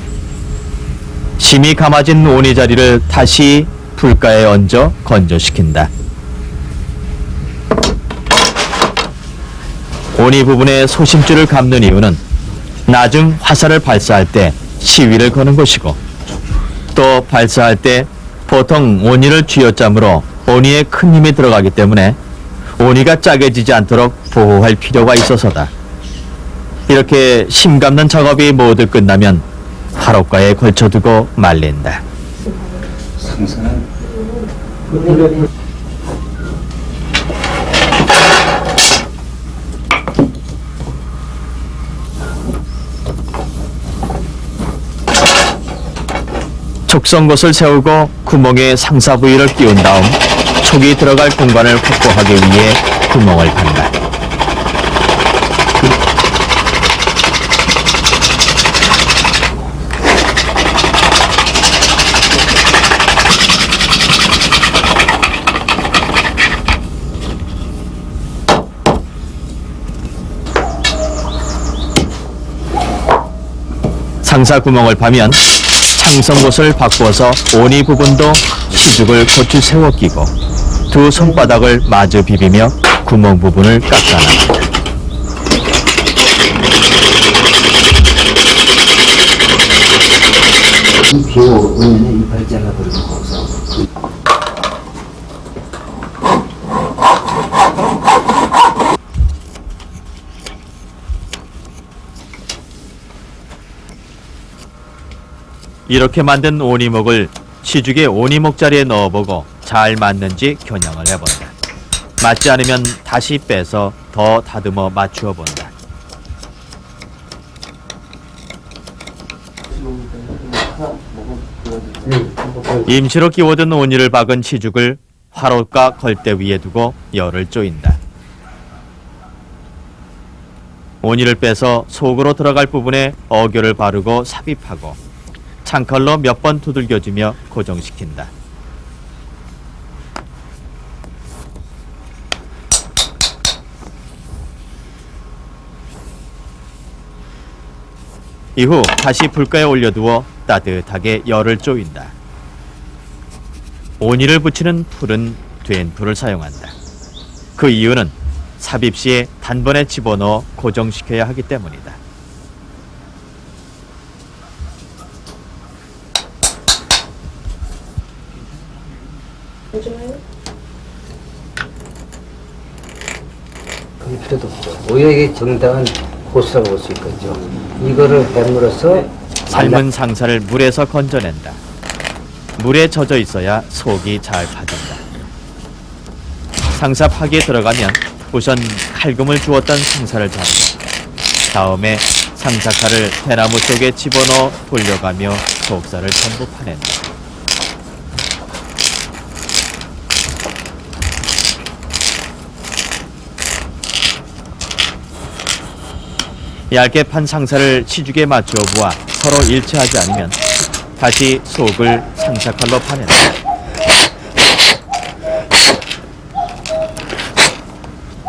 [SPEAKER 1] 심이 감아진 오니자리를 다시 불가에 얹어 건조시킨다. 오니 부분에 소심줄을 감는 이유는 나중 화살을 발사할 때 시위를 거는 것이고 또 발사할 때 보통 오니를 쥐어짜므로 오니에 큰 힘이 들어가기 때문에 오니가 짜게지지 않도록 보호할 필요가 있어서다. 이렇게 심 감는 작업이 모두 끝나면 화로가에 걸쳐두고 말린다.
[SPEAKER 6] 상사는
[SPEAKER 1] 촉성곳을 세우고 구멍에 상사 부위를 끼운 다음 촉이 들어갈 공간을 확보하기 위해 구멍을 판다. 상사 구멍을 파면 창성곳을 바꾸어서 오니 부분도 시죽을 고추 세워 끼고 두 손바닥을 마주 비비며 구멍 부분을 깎아낸다.
[SPEAKER 6] 비오 원인의 이빨 잘라버리고 거기서
[SPEAKER 1] 이렇게 만든 오니목을 시죽의 오니목 자리에 넣어보고 잘 맞는지 겨냥을 해본다. 맞지 않으면 다시 빼서 더 다듬어 맞추어 본다. 임시로 끼워둔 오니를 박은 시죽을 화롯가 걸대 위에 두고 열을 쪼인다. 오니를 빼서 속으로 들어갈 부분에 어교를 바르고 삽입하고 창칼로 몇 번 두들겨주며 고정시킨다. 이후 다시 불가에 올려두어 따뜻하게 열을 쪼인다. 온이를 붙이는 풀은 된 풀을 사용한다. 그 이유는 삽입 시에 단번에 집어넣어 고정시켜야 하기 때문이다.
[SPEAKER 6] 그게 필요도 없죠. 오히려 이게 정당한 호수라고 볼 수 있겠죠. 이거를 해물어서
[SPEAKER 1] 삶은 상사를 물에서 건져낸다. 물에 젖어 있어야 속이 잘 파진다. 상사 파기에 들어가면 우선 칼금을 주었던 상사를 자르고 다음에 상사칼을 대나무 속에 집어넣어 돌려가며 속살을 전부 파낸다. 얇게 판 상사를 시죽에 맞추어 부어 서로 일치하지 않으면 다시 속을 상사칼로 파낸다.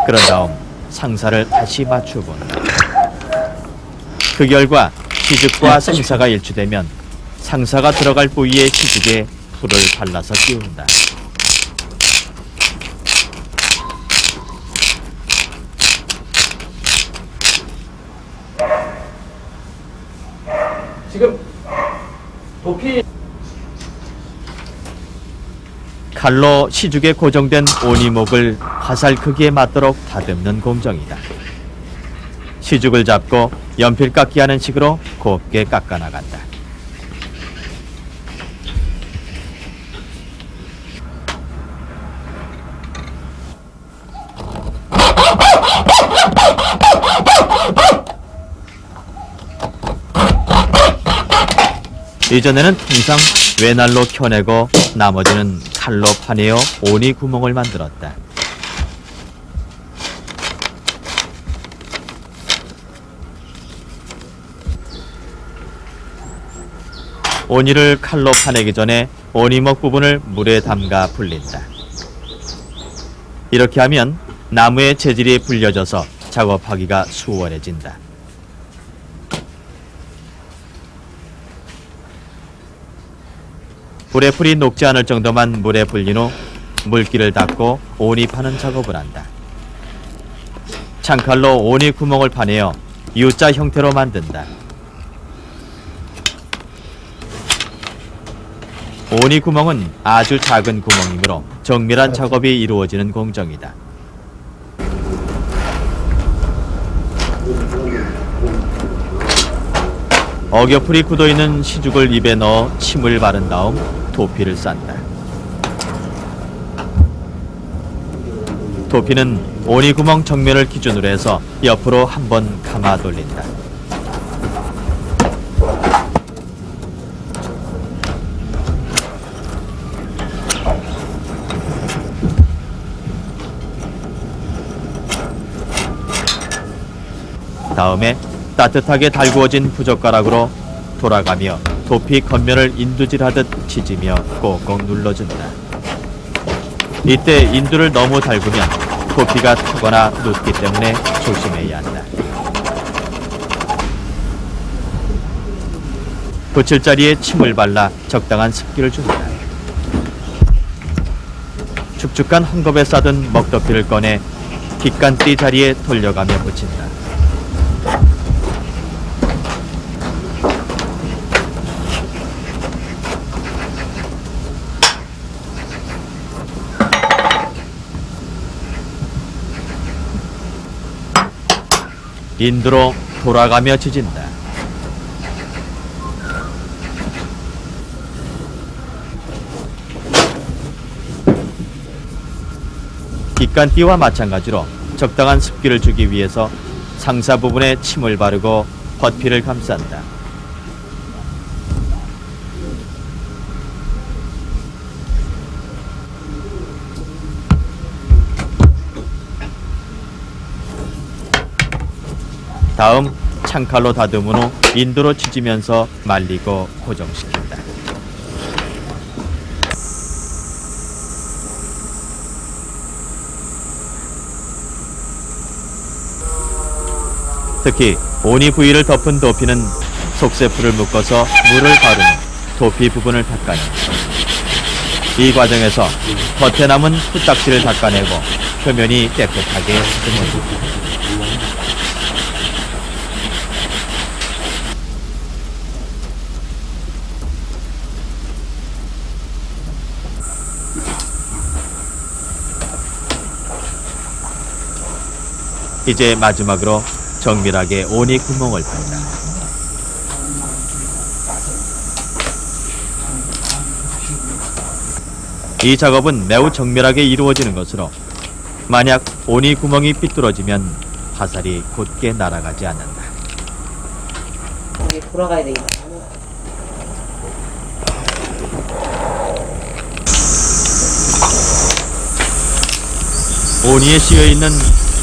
[SPEAKER 1] 그런 다음 상사를 다시 맞추어 본다. 그 결과 시죽과 상사가 일치되면 상사가 들어갈 부위의 시죽에 풀을 발라서 끼운다.
[SPEAKER 4] 지금 도피
[SPEAKER 1] 칼로 시죽에 고정된 오니목을 화살 크기에 맞도록 다듬는 공정이다. 시죽을 잡고 연필 깎기 하는 식으로 곱게 깎아 나간다. 이전에는 통상 외날로 켜내고 나머지는 칼로 파내어 오니 구멍을 만들었다. 오니를 칼로 파내기 전에 오니목 부분을 물에 담가 불린다. 이렇게 하면 나무의 재질이 불려져서 작업하기가 수월해진다. 불의 풀이 녹지 않을 정도만 물에 불린 후 물기를 닦고 오니 파는 작업을 한다. 창칼로 오니 구멍을 파내어 U자 형태로 만든다. 오니 구멍은 아주 작은 구멍이므로 정밀한 작업이 이루어지는 공정이다. 어겨풀이 굳어있는 시죽을 입에 넣어 침을 바른 다음 도피를 싼다. 도피는 오니 구멍 정면을 기준으로 해서 옆으로 한번 감아 돌린다. 다음에 따뜻하게 달구어진 부젓가락으로 돌아가며 도피 겉면을 인두질하듯 치지며 꼭꼭 눌러준다. 이때 인두를 너무 달구면 도피가 타거나 눕기 때문에 조심해야 한다. 붙일 자리에 침을 발라 적당한 습기를 준다. 축축한 헝겊에 싸든 먹덮이를 꺼내 깃간띠 자리에 돌려가며 붙인다. 인두로 돌아가며 지진다. 깃간띠와 마찬가지로 적당한 습기를 주기 위해서 상사 부분에 침을 바르고 겉피를 감싼다. 다음 창칼로 다듬은 후 인도로 치지면서 말리고 고정시킨다. 특히 오니 부위를 덮은 도피는 속세풀을 묶어서 물을 바른 후 도피 부분을 닦아낸다. 이 과정에서 겉에 남은 후딱지를 닦아내고 표면이 깨끗하게 스며든다. 이제 마지막으로 정밀하게 오니 구멍을 판다. 이 작업은 매우 정밀하게 이루어지는 것으로 만약 오니 구멍이 삐뚤어지면 화살이 곧게 날아가지 않는다.
[SPEAKER 7] 이게 돌아가야 되겠다.
[SPEAKER 1] 오니에 씌여있는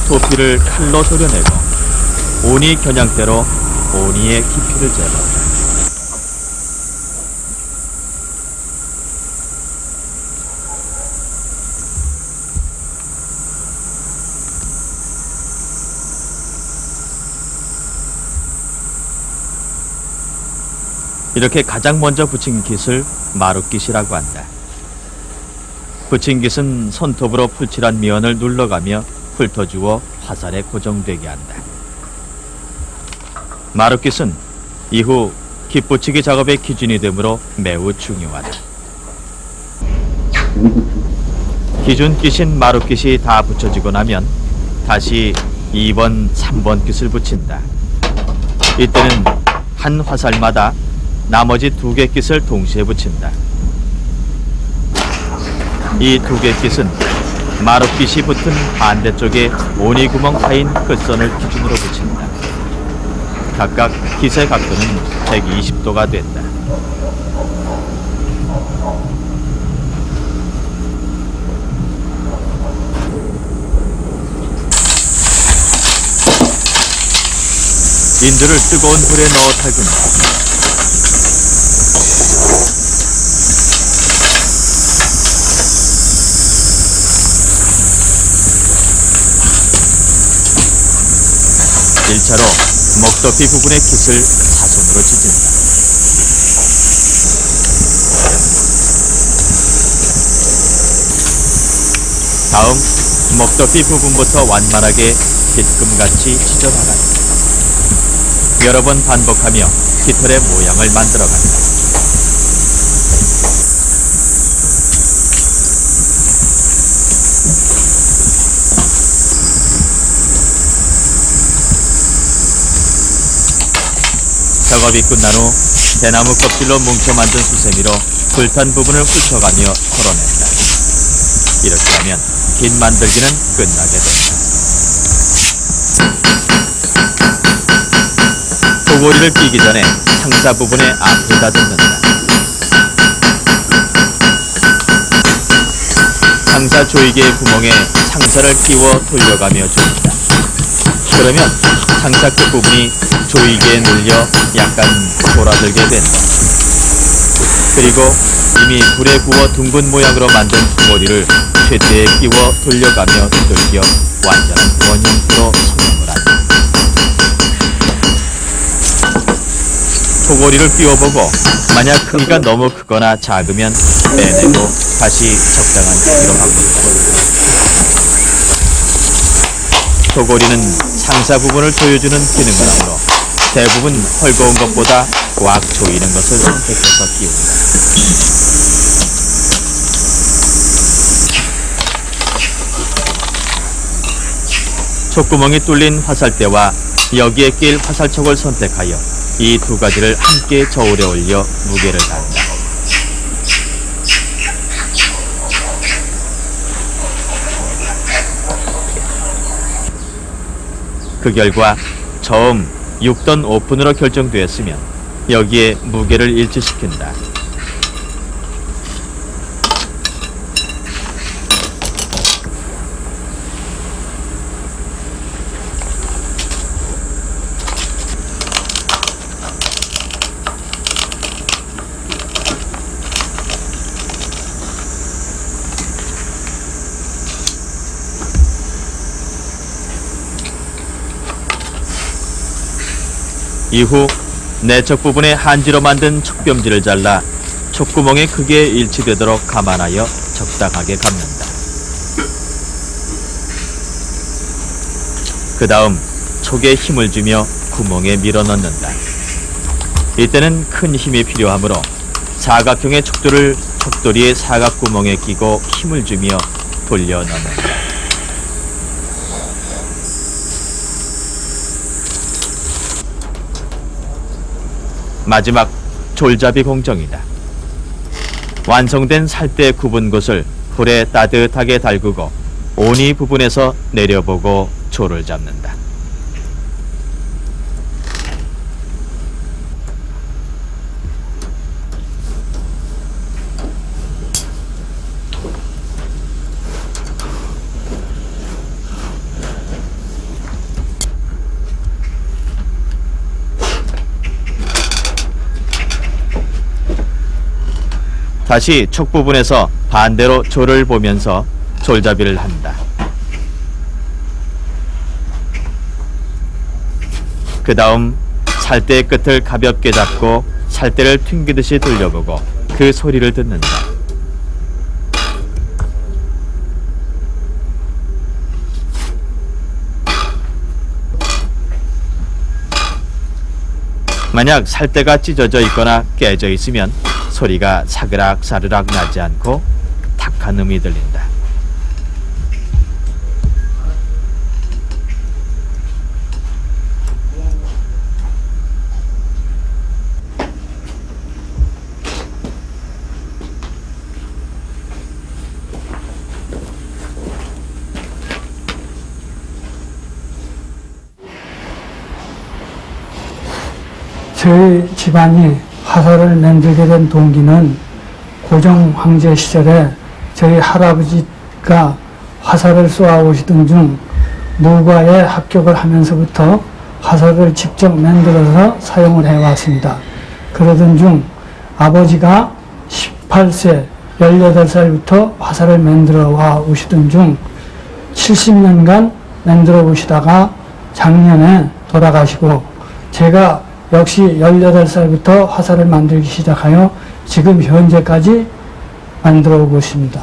[SPEAKER 1] 도피를 칼로 도려내고 오니 겨냥대로 오니의 깊이를 재본다. 이렇게 가장 먼저 붙인 깃을 마룻깃이라고 한다. 붙인 깃은 손톱으로 풀칠한 미연을 눌러가며 훑어주어 화살에 고정되게 한다. 마룻깃은 이후 깃 붙이기 작업의 기준이 되므로 매우 중요하다. 기준 깃인 마룻깃이 다 붙여지고 나면 다시 2번, 3번 깃을 붙인다. 이때는 한 화살마다 나머지 2개 깃을 동시에 붙인다. 이 2개 깃은 마룻깃이 붙은 반대쪽에 오니 구멍 사이인 끝선을 기준으로 붙인다. 각각 깃의 각도는 120도가 된다. 인두를 뜨거운 불에 넣어 달군다. 일차로 먹도피 부분의 깃을 사선으로 찢은다. 다음 먹도피 부분부터 완만하게 깃금같이 찢어나간다. 여러 번 반복하며 깃털의 모양을 만들어간다. 작업이 끝난 후 대나무 껍질로 뭉쳐 만든 수세미로 불탄 부분을 훑어가며 털어낸다. 이렇게 하면 깃 만들기는 끝나게 된다. 소고리를 끼기 전에 상사 부분에 앞을 다듬는다. 상사 조이개의 구멍에 상사를 끼워 돌려가며 조인다. 그러면 상사 끝부분이 조이개에 눌려 약간 돌아들게 된다. 그리고 이미 불에 구워 둥근 모양으로 만든 소고리를 쇠대에 끼워 돌려가며 두들겨 완전한 원 형태로 성형을 한다. 소고리를 끼워보고 만약 크기가 너무 크거나 작으면 빼내고 다시 적당한 크기로 바꾼다. 소고리는 상사 부분을 조여주는 기능을 하므로 대부분 헐거운 것보다 꽉 조이는 것을 선택해서 끼운다. 촉구멍이 뚫린 화살대와 여기에 낄 화살촉을 선택하여 이 2가지를 함께 저울에 올려 무게를 단다. 그 결과 처음 6던 오픈으로 결정되었으면 여기에 무게를 일치시킨다. 이후 내적 부분에 한지로 만든 촉뼘지를 잘라 촉구멍의 크기에 일치되도록 감안하여 적당하게 감는다. 그 다음 촉에 힘을 주며 구멍에 밀어넣는다. 이때는 큰 힘이 필요하므로 사각형의 촉돌을 촉돌이의 사각구멍에 끼고 힘을 주며 돌려 넣는다. 마지막 졸잡이 공정이다. 완성된 살대 굽은 곳을 불에 따뜻하게 달구고 오니 부분에서 내려보고 졸을 잡는다. 다시 촉 부분에서 반대로 졸을 보면서 졸잡이를 한다. 그 다음 살대의 끝을 가볍게 잡고 살대를 튕기듯이 돌려보고 그 소리를 듣는다. 만약 살대가 찢어져 있거나 깨져 있으면 소리가 사그락 사르락 나지 않고 탁한 음이 들린다.
[SPEAKER 8] 저희 집안이 화살을 만들게 된 동기는 고종 황제 시절에 저희 할아버지가 화살을 쏘아오시던 중 무과에 합격을 하면서부터 화살을 직접 만들어서 사용을 해왔습니다. 그러던 중 아버지가 18세, 18살부터 화살을 만들어 와 오시던 중 70년간 만들어 오시다가 작년에 돌아가시고 제가 역시 18살부터 화살을 만들기 시작하여 지금 현재까지 만들어 오고 있습니다.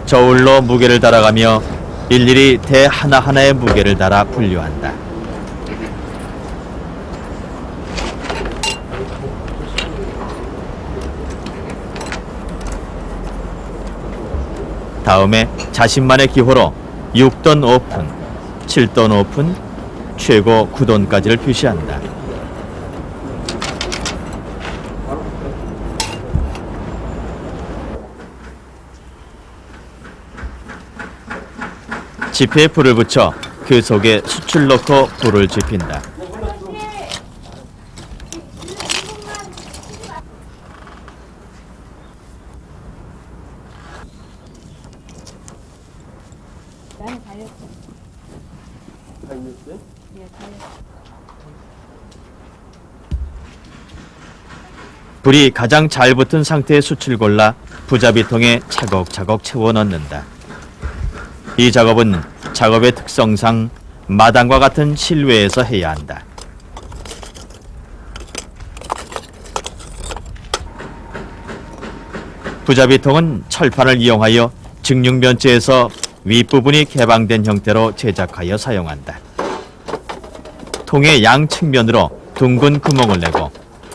[SPEAKER 1] 저울로 무게를 달아가며 일일이 대 하나하나의 무게를 달아 분류한다. 다음에 자신만의 기호로 6돈 오픈, 7돈 오픈, 최고 9돈까지를 표시한다. 지폐에 불을 붙여 그 속에 숯을 넣고 불을 지핀다. 불이 가장 잘 붙은 상태의 숯을 골라 부자비통에 차곡차곡 채워 넣는다. 이 작업은 작업의 특성상 마당과 같은 실외에서 해야 한다. 부자비통은 철판을 이용하여 증육면체에서 윗부분이 개방된 형태로 제작하여 사용한다. 통의 양 측면으로 둥근 구멍을 내고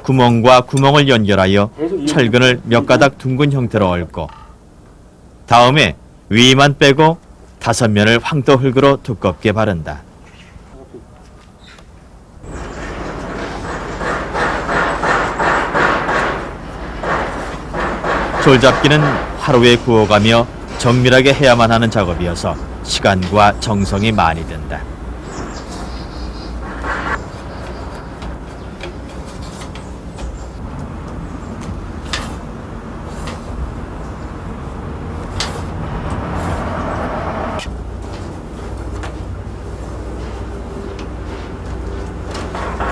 [SPEAKER 1] 구멍과 구멍을 연결하여 철근을 몇 가닥 둥근 형태로 얽고 다음에 위만 빼고 5면을 황토흙으로 두껍게 바른다. 졸잡기는 하루에 구워가며 정밀하게 해야만 하는 작업이어서 시간과 정성이 많이 든다.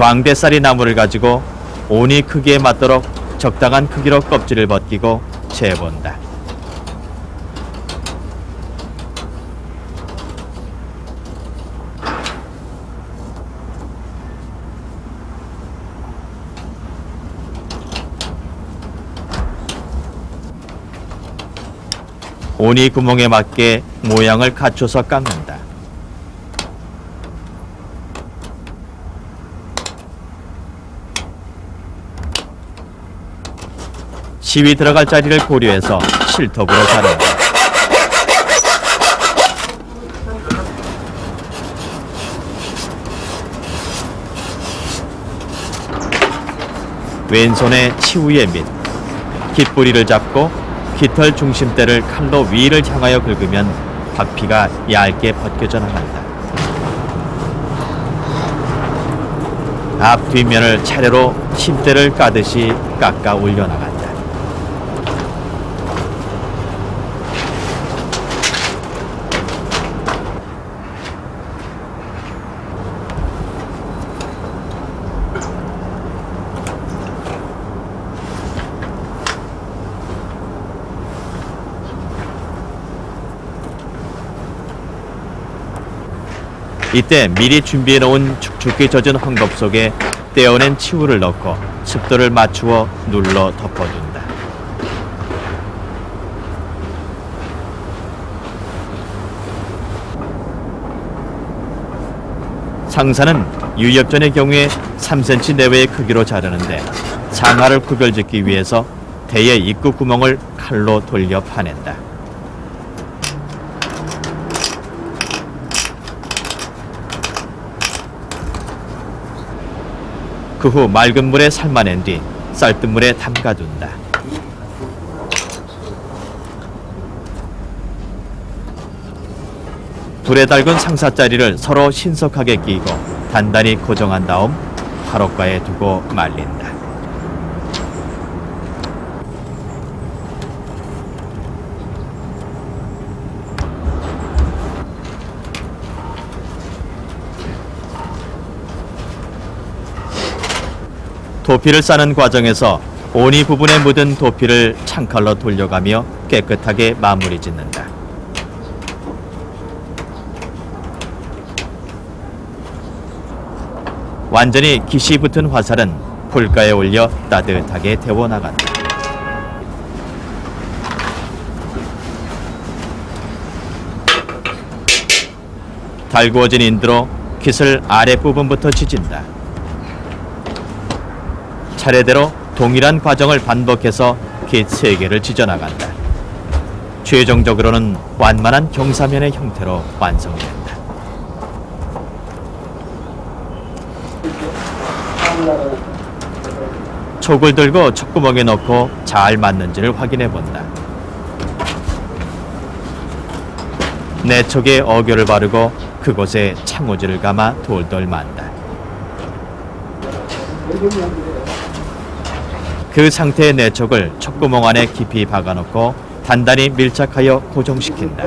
[SPEAKER 1] 광대살이 나무를 가지고 온이 크기에 맞도록 적당한 크기로 껍질을 벗기고 재본다. 온이 구멍에 맞게 모양을 갖춰서 깎는다. 시위 들어갈 자리를 고려해서 실톱으로 자른다. 왼손에 치우의 밑, 깃뿌리를 잡고 깃털 중심대를 칼로 위를 향하여 긁으면 박피가 얇게 벗겨져 나간다. 앞 뒷면을 차례로 침대를 까듯이 깎아 올려나간다. 이때 미리 준비해 놓은 축축히 젖은 헝겊 속에 떼어낸 치우를 넣고 습도를 맞추어 눌러 덮어둔다. 상사는 유엽전의 경우에 3cm 내외의 크기로 자르는데 상하를 구별짓기 위해서 대의 입구 구멍을 칼로 돌려 파낸다. 그 후 맑은 물에 삶아낸 뒤 쌀뜨물에 담가둔다. 불에 달군 상사자리를 서로 신속하게 끼고 단단히 고정한 다음 화롯가에 두고 말린다. 도피를 싸는 과정에서 오니 부분에 묻은 도피를 창칼로 돌려가며 깨끗하게 마무리 짓는다. 완전히 깃이 붙은 화살은 불가에 올려 따뜻하게 데워나간다. 달구어진 인두로 깃을 아랫부분부터 지진다. 차례대로 동일한 과정을 반복해서 깃 3개를 찢어나간다. 최종적으로는 완만한 경사면의 형태로 완성된다. 촉을 들고 촉구멍에 넣고 잘 맞는지를 확인해 본다. 내 촉에 어교를 바르고 그곳에 창호지를 감아 돌돌 만다. 그 상태의 내촉을 촉구멍 안에 깊이 박아놓고 단단히 밀착하여 고정시킨다.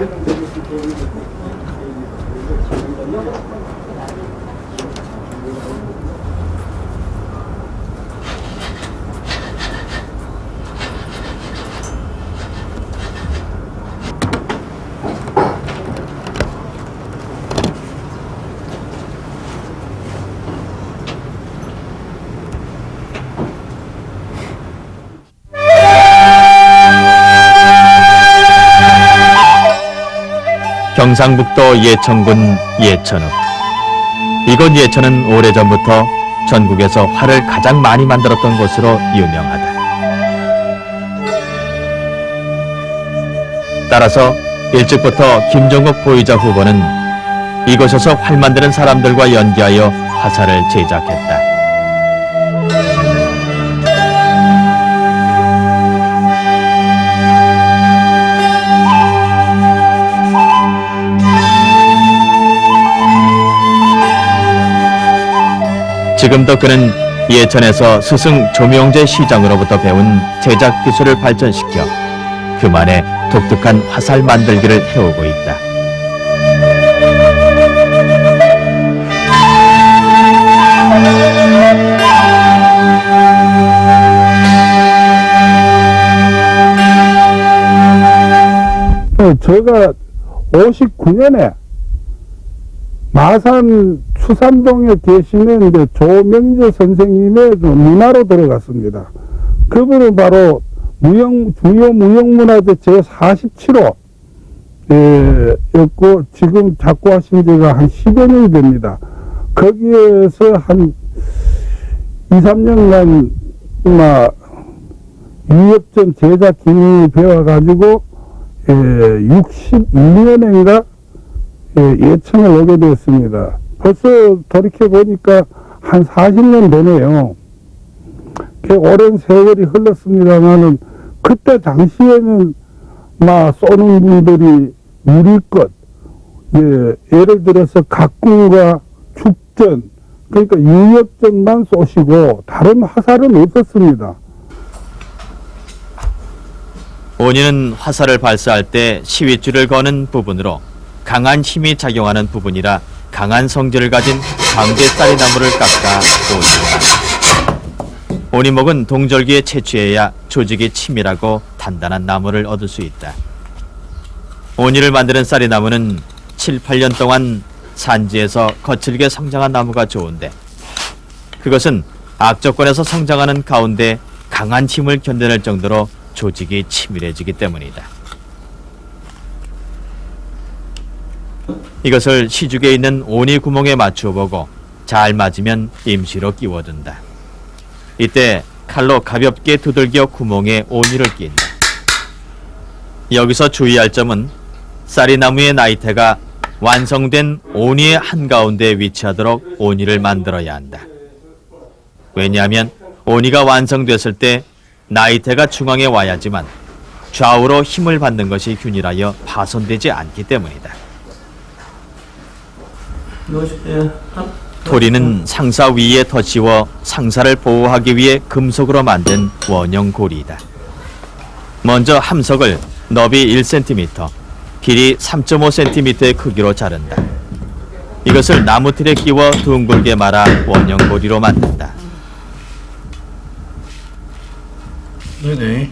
[SPEAKER 1] 경상북도 예천군 예천읍. 이곳 예천은 오래전부터 전국에서 활을 가장 많이 만들었던 곳으로 유명하다. 따라서 일찍부터 김종국 보위자 후보는 이곳에서 활 만드는 사람들과 연계하여 화살을 제작했다. 지금도 그는 예천에서 스승 조명재 시장으로부터 배운 제작 기술을 발전시켜 그만의 독특한 화살 만들기를 해오고 있다.
[SPEAKER 9] 제가 59년에 마산 추산동에 계시는 이제 조명재 선생님의 그 문화로 들어갔습니다. 그분은 바로 중요 무형문화재 제47호 였고, 지금 작고하신 지가 한 10여 년이 됩니다. 거기에서 한 2, 3년간 유협전 제작 기능을 배워가지고 61년인가 예천에 오게 되었습니다. 벌써 돌이켜보니까 한 40년 되네요. 오랜 세월이 흘렀습니다만은, 그때 당시에는 쏘는 분들이 우리것, 예를 들어서 각군과 축전, 그러니까 유협전만 쏘시고 다른 화살은 없었습니다.
[SPEAKER 1] 온이는 화살을 발사할 때 시위줄을 거는 부분으로 강한 힘이 작용하는 부분이라 강한 성질을 가진 광대쌀이 나무를 깎아 온이를 한다. 온이목은 동절기에 채취해야 조직이 치밀하고 단단한 나무를 얻을 수 있다. 온이를 만드는 쌀이나무는 7, 8년 동안 산지에서 거칠게 성장한 나무가 좋은데, 그것은 악조건에서 성장하는 가운데 강한 힘을 견뎌낼 정도로 조직이 치밀해지기 때문이다. 이것을 시죽에 있는 온이 구멍에 맞추어 보고 잘 맞으면 임시로 끼워둔다. 이때 칼로 가볍게 두들겨 구멍에 온이를 낀다. 여기서 주의할 점은 쌀이나무의 나이테가 완성된 온이의 한가운데에 위치하도록 온이를 만들어야 한다. 왜냐하면 온이가 완성됐을 때 나이테가 중앙에 와야지만 좌우로 힘을 받는 것이 균일하여 파손되지 않기 때문이다. 토리는 상사 위에 덧씌워 상사를 보호하기 위해 금속으로 만든 원형 고리이다. 먼저 함석을 너비 1cm, 길이 3.5cm의 크기로 자른다. 이것을 나무 틀에 끼워 둥글게 말아 원형 고리로 만든다.
[SPEAKER 2] 네네.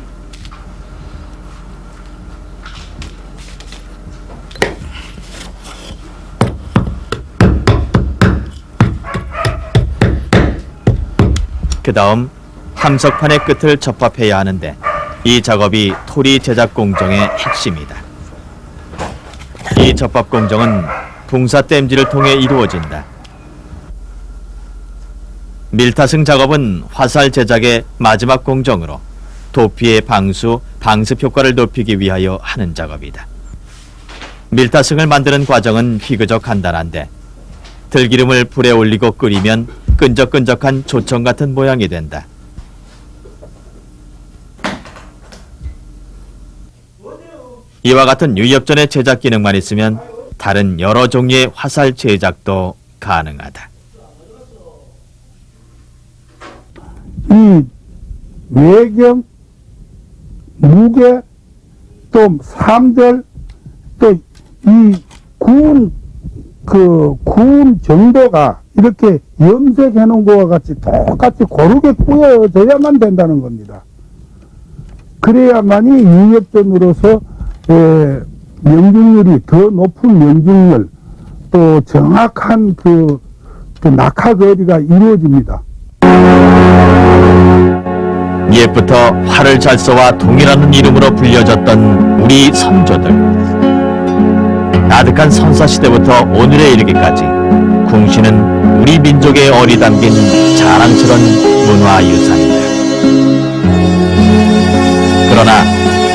[SPEAKER 1] 그 다음 함석판의 끝을 접합해야 하는데, 이 작업이 토리 제작 공정의 핵심이다. 이 접합 공정은 붕사 땜질을 통해 이루어진다. 밀타승 작업은 화살 제작의 마지막 공정으로 도피의 방습 효과를 높이기 위하여 하는 작업이다. 밀타승을 만드는 과정은 비교적 간단한데, 들기름을 불에 올리고 끓이면 끈적끈적한 조청 같은 모양이 된다. 이와 같은 유협전의 제작 기능만 있으면 다른 여러 종류의 화살 제작도 가능하다.
[SPEAKER 9] 이 외경, 무게, 또 삼절, 또 이 구운 정도가 이렇게 염색해 놓은 것과 같이 똑같이 고르게 구워져야만 된다는 겁니다. 그래야만이 유협전으로서 명중률이 더 높은 명중률, 또 정확한 그 낙하거리가 이루어집니다.
[SPEAKER 1] 옛부터 활을 잘 쏘아 동이라는 이름으로 불려졌던 우리 선조들. 아득한 선사시대부터 오늘에 이르기까지 궁시는 우리 민족의 어리 담긴 자랑스러운 문화유산이다. 그러나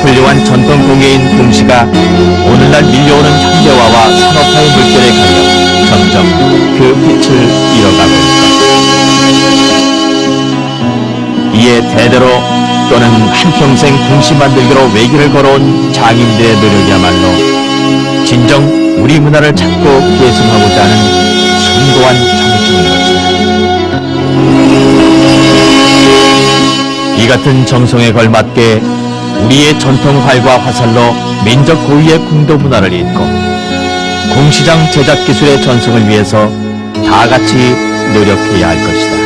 [SPEAKER 1] 훌륭한 전통工芸인 궁시가 오늘날 밀려오는 현대화와 산업화의 물결에 가려 점점 그 빛을 잃어가고 있다. 이에 대대로 또는 한평생 궁시 만들기로 외길을 걸어온 장인들의 노력이야말로 진정 우리 문화를 찾고 계승하고자 하는 숭고한 정신인 것이다. 이 같은 정성에 걸맞게 우리의 전통 활과 화살로 민족 고유의 궁도 문화를 잇고 궁시장 제작 기술의 전승을 위해서 다 같이 노력해야 할 것이다.